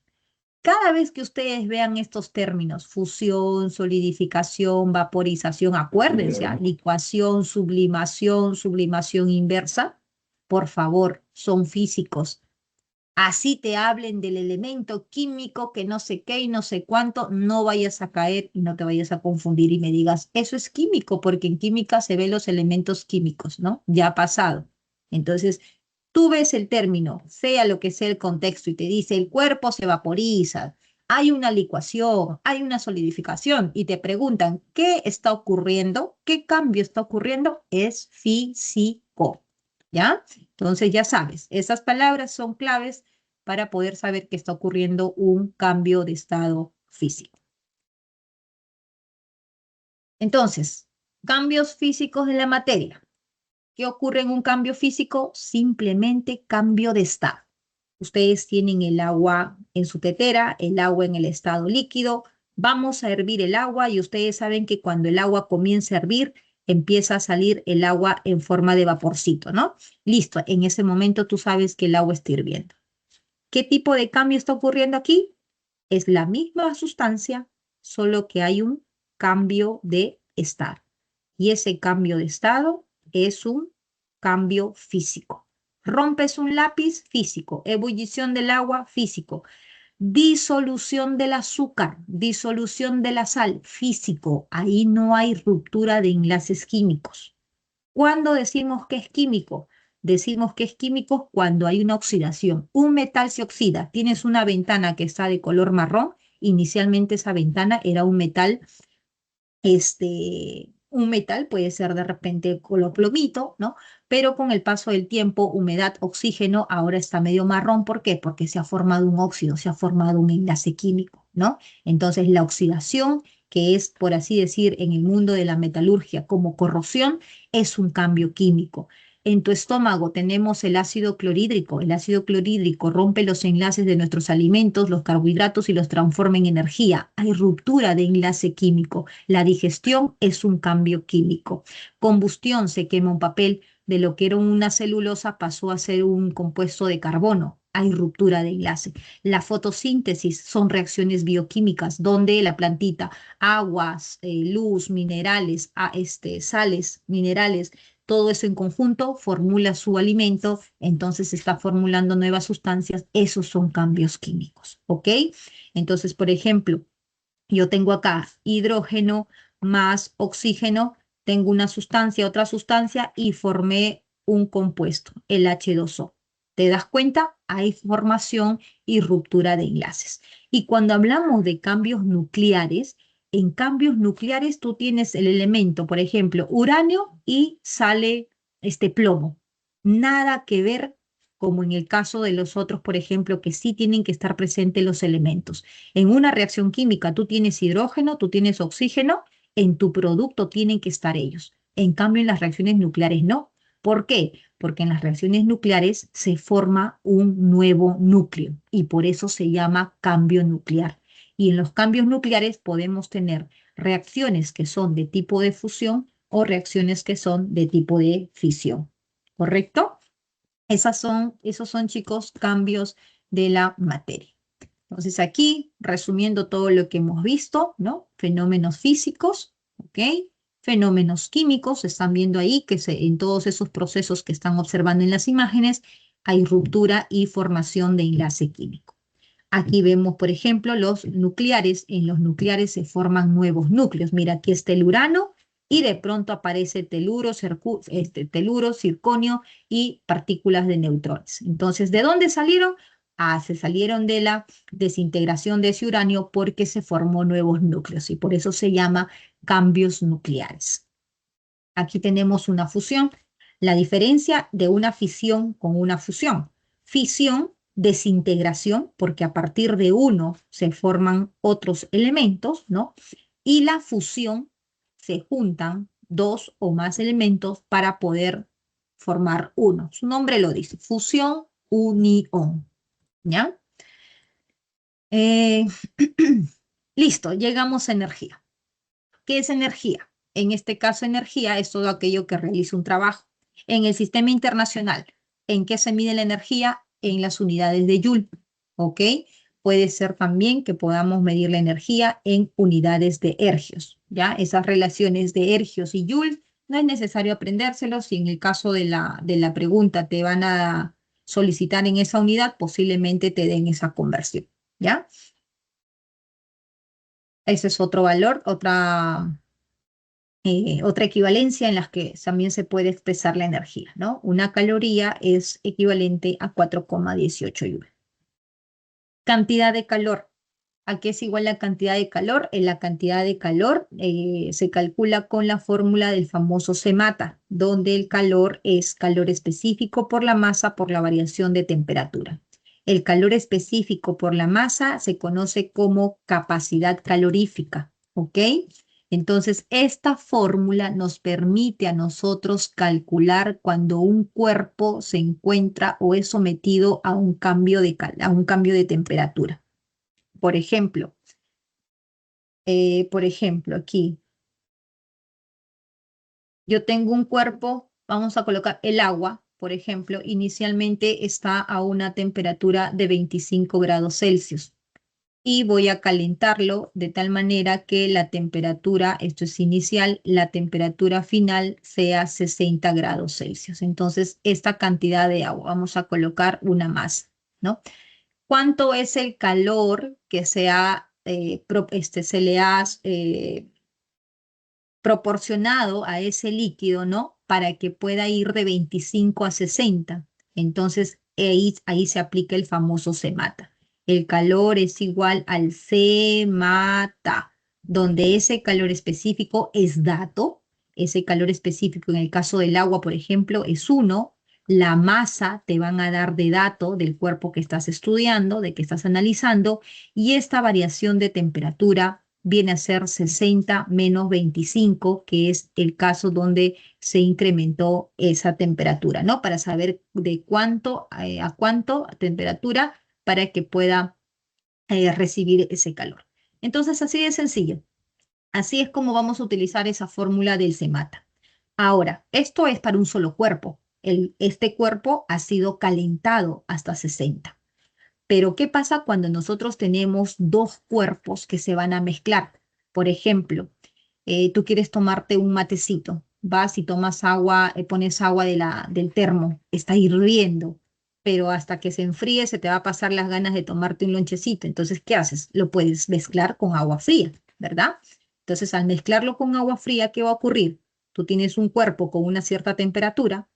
Cada vez que ustedes vean estos términos, fusión, solidificación, vaporización, acuérdense, licuación, sublimación, sublimación inversa, Por favor, son físicos. Así te hablen del elemento químico que no sé qué y no sé cuánto, no vayas a caer y no te vayas a confundir y me digas, eso es químico, porque en química se ven los elementos químicos, ¿no? Ya ha pasado. Entonces, tú ves el término, sea lo que sea el contexto, y te dice, el cuerpo se vaporiza, hay una licuación, hay una solidificación, y te preguntan, ¿qué está ocurriendo? ¿Qué cambio está ocurriendo? Es físico, ¿ya? Entonces ya sabes, esas palabras son claves para poder saber que está ocurriendo un cambio de estado físico. Entonces, cambios físicos de la materia. ¿Qué ocurre en un cambio físico? Simplemente cambio de estado. Ustedes tienen el agua en su tetera, el agua en el estado líquido. Vamos a hervir el agua y ustedes saben que cuando el agua comienza a hervir, empieza a salir el agua en forma de vaporcito, ¿no? Listo, en ese momento tú sabes que el agua está hirviendo. ¿Qué tipo de cambio está ocurriendo aquí? Es la misma sustancia, solo que hay un cambio de estado. Y ese cambio de estado es un cambio físico. Rompes un lápiz, físico. Ebullición del agua, físico. Disolución del azúcar, disolución de la sal, físico. Ahí no hay ruptura de enlaces químicos. ¿Cuándo decimos que es químico? Decimos que es químico cuando hay una oxidación. Un metal se oxida. Tienes una ventana que está de color marrón. Inicialmente esa ventana era un metal puede ser de repente color plomito, ¿no? Pero con el paso del tiempo, humedad, oxígeno, ahora está medio marrón. ¿Por qué? Porque se ha formado un óxido, se ha formado un enlace químico, ¿no? Entonces la oxidación, que es, por así decir, en el mundo de la metalurgia como corrosión, es un cambio químico. En tu estómago tenemos el ácido clorhídrico. El ácido clorhídrico rompe los enlaces de nuestros alimentos, los carbohidratos, y los transforma en energía. Hay ruptura de enlace químico. La digestión es un cambio químico. Combustión, se quema un papel. De lo que era una celulosa pasó a ser un compuesto de carbono. Hay ruptura de enlace. La fotosíntesis son reacciones bioquímicas donde la plantita, aguas, luz, minerales, sales, minerales, todo eso en conjunto formula su alimento, entonces está formulando nuevas sustancias. Esos son cambios químicos, ¿ok? Entonces, por ejemplo, yo tengo acá hidrógeno más oxígeno, tengo una sustancia, otra sustancia, y formé un compuesto, el H2O. ¿Te das cuenta? Hay formación y ruptura de enlaces. Y cuando hablamos de cambios nucleares, en cambios nucleares tú tienes el elemento, por ejemplo, uranio, y sale plomo. Nada que ver como en el caso de los otros, por ejemplo, que sí tienen que estar presentes los elementos. En una reacción química tú tienes hidrógeno, tú tienes oxígeno, en tu producto tienen que estar ellos. En cambio, en las reacciones nucleares no. ¿Por qué? Porque en las reacciones nucleares se forma un nuevo núcleo y por eso se llama cambio nuclear. Y en los cambios nucleares podemos tener reacciones que son de tipo de fusión o reacciones que son de tipo de fisión. ¿Correcto? Esos son, chicos, cambios de la materia. Entonces aquí, resumiendo todo lo que hemos visto, ¿no? Fenómenos físicos, ¿ok? Fenómenos químicos, están viendo ahí que en todos esos procesos que están observando en las imágenes hay ruptura y formación de enlace químico. Aquí vemos, por ejemplo, los nucleares. En los nucleares se forman nuevos núcleos. Mira, aquí está el urano y de pronto aparece teluro, circonio y partículas de neutrones. Entonces, ¿de dónde salieron? Se salieron de la desintegración de ese uranio porque se formó nuevos núcleos y por eso se llama cambios nucleares. Aquí tenemos una fusión. La diferencia de una fisión con una fusión. Fisión, desintegración, porque a partir de uno se forman otros elementos, ¿no? Y la fusión, se juntan dos o más elementos para poder formar uno. Su nombre lo dice, fusión, unión. ¿Ya? Listo, llegamos a energía. ¿Qué es energía? En este caso, energía es todo aquello que realiza un trabajo. En el sistema internacional, ¿en qué se mide la energía? En las unidades de Joule, ¿ok? Puede ser también que podamos medir la energía en unidades de hercios, ¿ya? Esas relaciones de hercios y Joule no es necesario aprendérselo. Si en el caso de la pregunta te van a solicitar en esa unidad, posiblemente te den esa conversión, ¿ya? Ese es otro valor, otra equivalencia en la que también se puede expresar la energía, ¿no? Una caloría es equivalente a 4,18 joules. Cantidad de calor. ¿A qué es igual la cantidad de calor? La cantidad de calor se calcula con la fórmula del famoso CEMATA, donde el calor es calor específico por la masa por la variación de temperatura. El calor específico por la masa se conoce como capacidad calorífica, ¿ok? Entonces, esta fórmula nos permite a nosotros calcular cuando un cuerpo se encuentra o es sometido a un cambio de temperatura. Por ejemplo, aquí, yo tengo un cuerpo, vamos a colocar el agua, por ejemplo, inicialmente está a una temperatura de 25 grados Celsius. Y voy a calentarlo de tal manera que la temperatura, esto es inicial, la temperatura final sea 60 grados Celsius. Entonces, esta cantidad de agua, vamos a colocar una masa, ¿no? ¿Cuánto es el calor que se le ha proporcionado a ese líquido, ¿no? Para que pueda ir de 25 a 60. Entonces, ahí se aplica el famoso CEMATA. El calor es igual al CEMATA, donde ese calor específico es dato. Ese calor específico en el caso del agua, por ejemplo, es 1. La masa te van a dar de dato del cuerpo que estás estudiando, de que estás analizando, y esta variación de temperatura viene a ser 60 menos 25, que es el caso donde se incrementó esa temperatura, ¿no? Para saber de cuánto a cuánto temperatura para que pueda recibir ese calor. Entonces, así de sencillo. Así es como vamos a utilizar esa fórmula del CEMATA. Ahora, esto es para un solo cuerpo. Este cuerpo ha sido calentado hasta 60. Pero, ¿qué pasa cuando nosotros tenemos dos cuerpos que se van a mezclar? Por ejemplo, tú quieres tomarte un matecito, vas y tomas agua, pones agua del termo, está hirviendo, pero hasta que se enfríe se te va a pasar las ganas de tomarte un lonchecito. Entonces, ¿qué haces? Lo puedes mezclar con agua fría, ¿verdad? Entonces, al mezclarlo con agua fría, ¿qué va a ocurrir? Tú tienes un cuerpo con una cierta temperatura,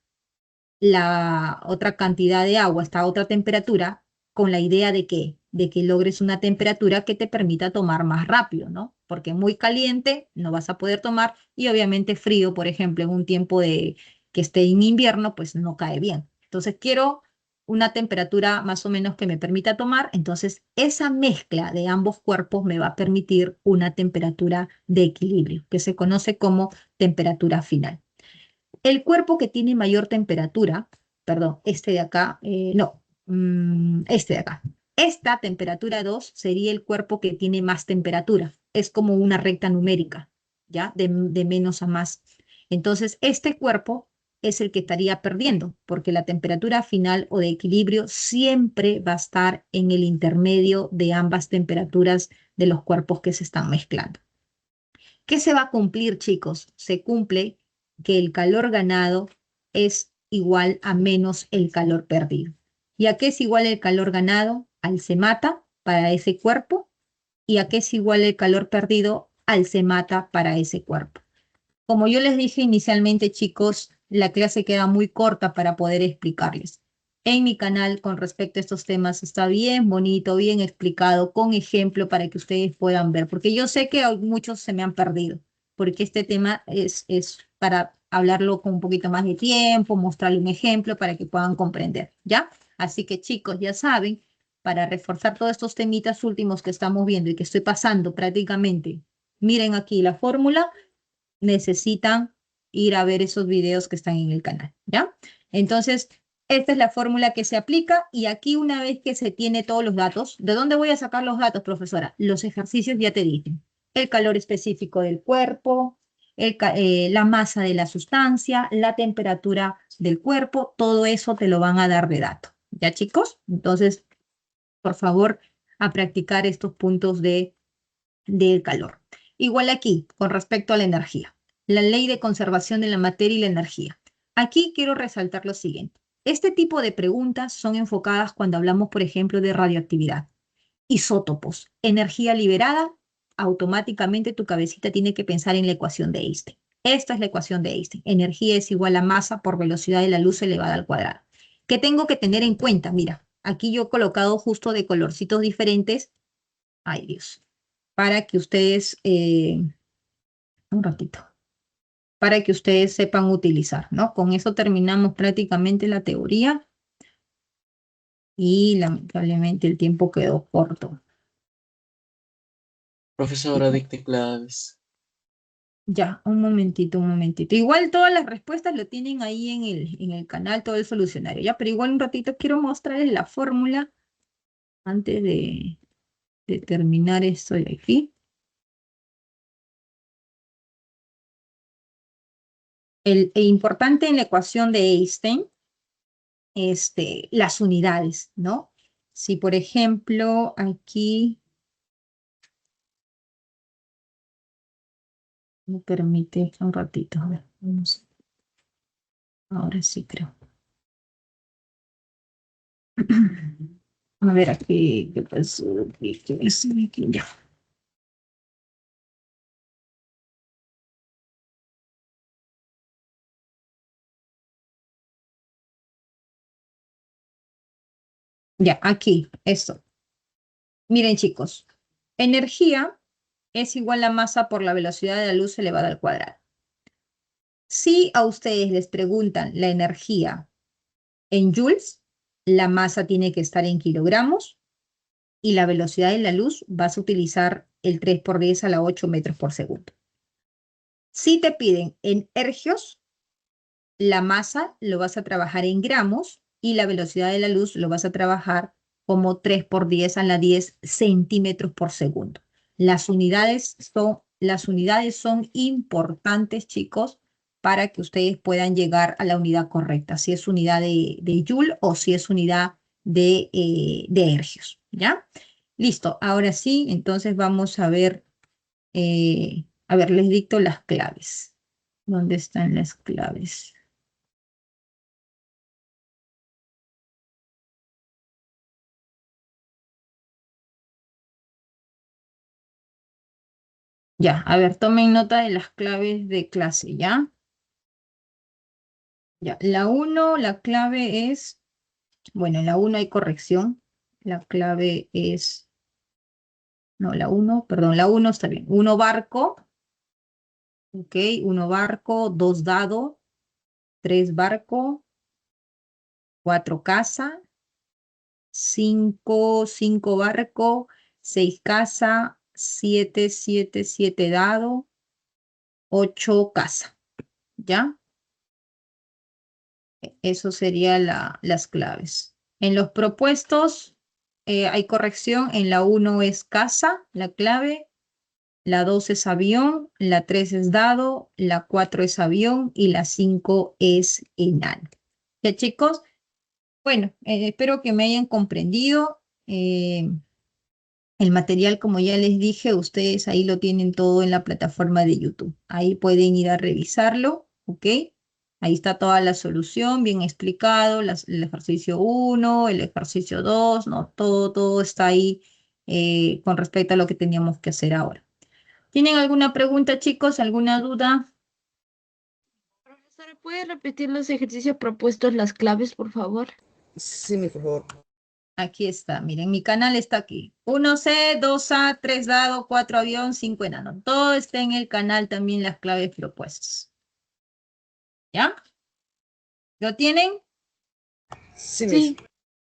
la otra cantidad de agua está a otra temperatura, con la idea de que logres una temperatura que te permita tomar más rápido, ¿no? Porque muy caliente no vas a poder tomar y obviamente frío, por ejemplo, en un tiempo que esté en invierno, pues no cae bien. Entonces quiero una temperatura más o menos que me permita tomar, entonces esa mezcla de ambos cuerpos me va a permitir una temperatura de equilibrio, que se conoce como temperatura final. El cuerpo que tiene mayor temperatura, perdón, este de acá, este de acá. Esta temperatura 2 sería el cuerpo que tiene más temperatura. Es como una recta numérica, ¿ya? De menos a más. Entonces, este cuerpo es el que estaría perdiendo, porque la temperatura final o de equilibrio siempre va a estar en el intermedio de ambas temperaturas de los cuerpos que se están mezclando. ¿Qué se va a cumplir, chicos? Se cumple que el calor ganado es igual a menos el calor perdido. ¿Y a qué es igual el calor ganado? Al CEMATA para ese cuerpo. ¿Y a qué es igual el calor perdido? Al CEMATA para ese cuerpo. Como yo les dije inicialmente, chicos, la clase queda muy corta para poder explicarles. En mi canal con respecto a estos temas está bien bonito, bien explicado, con ejemplo para que ustedes puedan ver, porque yo sé que muchos se me han perdido, porque este tema es para hablarlo con un poquito más de tiempo, mostrarle un ejemplo para que puedan comprender, ¿ya? Así que chicos, ya saben, para reforzar todos estos temitas últimos que estamos viendo y que estoy pasando prácticamente, miren aquí la fórmula, necesitan ir a ver esos videos que están en el canal, ¿ya? Entonces, esta es la fórmula que se aplica y aquí una vez que se tiene todos los datos, ¿de dónde voy a sacar los datos, profesora? Los ejercicios ya te dije. El calor específico del cuerpo, la masa de la sustancia, la temperatura del cuerpo, todo eso te lo van a dar de dato. ¿Ya, chicos? Entonces, por favor, a practicar estos puntos del calor. Igual aquí, con respecto a la energía. la ley de conservación de la materia y la energía. Aquí quiero resaltar lo siguiente. Este tipo de preguntas son enfocadas cuando hablamos, por ejemplo, de radioactividad, isótopos, energía liberada. Automáticamente tu cabecita tiene que pensar en la ecuación de Einstein. Esta es la ecuación de Einstein. Energía es igual a masa por velocidad de la luz elevada al cuadrado. ¿Qué tengo que tener en cuenta? Mira, aquí yo he colocado justo de colorcitos diferentes. Ay, Dios. Para que ustedes, un ratito, para que ustedes sepan utilizar, ¿no? Con eso terminamos prácticamente la teoría y lamentablemente el tiempo quedó corto. Profesora, dicte claves. Ya, un momentito, un momentito. Igual todas las respuestas lo tienen ahí en el canal, todo el solucionario, ¿ya? Pero igual un ratito quiero mostrarles la fórmula antes de terminar esto de aquí. Importante en la ecuación de Einstein, las unidades, ¿no? Si, por ejemplo, aquí me permite un ratito, a ver, vamos. Ahora sí creo. A ver aquí, ¿qué pasó? Aquí, ya. Ya, aquí, esto. Miren, chicos, energía es igual a masa por la velocidad de la luz elevada al cuadrado. Si a ustedes les preguntan la energía en joules, la masa tiene que estar en kilogramos y la velocidad de la luz vas a utilizar el 3 por 10 a la 8 metros por segundo. Si te piden en ergios, la masa lo vas a trabajar en gramos y la velocidad de la luz lo vas a trabajar como 3 por 10 a la 10 centímetros por segundo. Las unidades son importantes, chicos, para que ustedes puedan llegar a la unidad correcta, si es unidad de joule o si es unidad de ergios, ¿ya? Listo, ahora sí, entonces vamos a ver, les dicto las claves. ¿Dónde están las claves? Ya, a ver, tomen nota de las claves de clase, ¿ya? Ya, la 1, la clave es, bueno, en la 1 hay corrección. La clave es, no, la 1, perdón, la 1 está bien. 1 barco, ok, 1 barco, 2 dado, 3 barco, 4 casa, 5 barco, 6 casa, 7 dado, 8 casa, ¿ya? Eso serían las claves. En los propuestos hay corrección. En la 1 es casa, la clave. La 2 es avión. La 3 es dado. La 4 es avión. Y la 5 es enano. ¿Ya, chicos? Bueno, espero que me hayan comprendido. El material, como ya les dije, ustedes ahí lo tienen todo en la plataforma de YouTube. Ahí pueden ir a revisarlo, ¿ok? Ahí está toda la solución, bien explicado, el ejercicio 1, el ejercicio 2, ¿no? Todo está ahí con respecto a lo que teníamos que hacer ahora. ¿Tienen alguna pregunta, chicos? ¿Alguna duda? Profesora, ¿puede repetir los ejercicios propuestos, las claves, por favor? Sí, por favor. Aquí está, miren, mi canal está aquí. 1C, 2A, 3 dado, 4 avión, 5 enano. Todo está en el canal también, las claves propuestas. ¿Ya? ¿Lo tienen? Sí,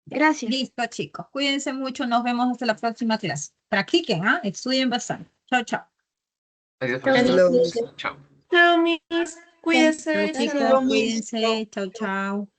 gracias. Listo, chicos. Cuídense mucho. Nos vemos hasta la próxima clase. Practiquen, ¿ah? Estudien bastante. Chao, chao. Adiós, Chao, profesora. miss. Chao. Chao, Miss. Cuídense. Chao, chicos. Cuídense. Chao, chao.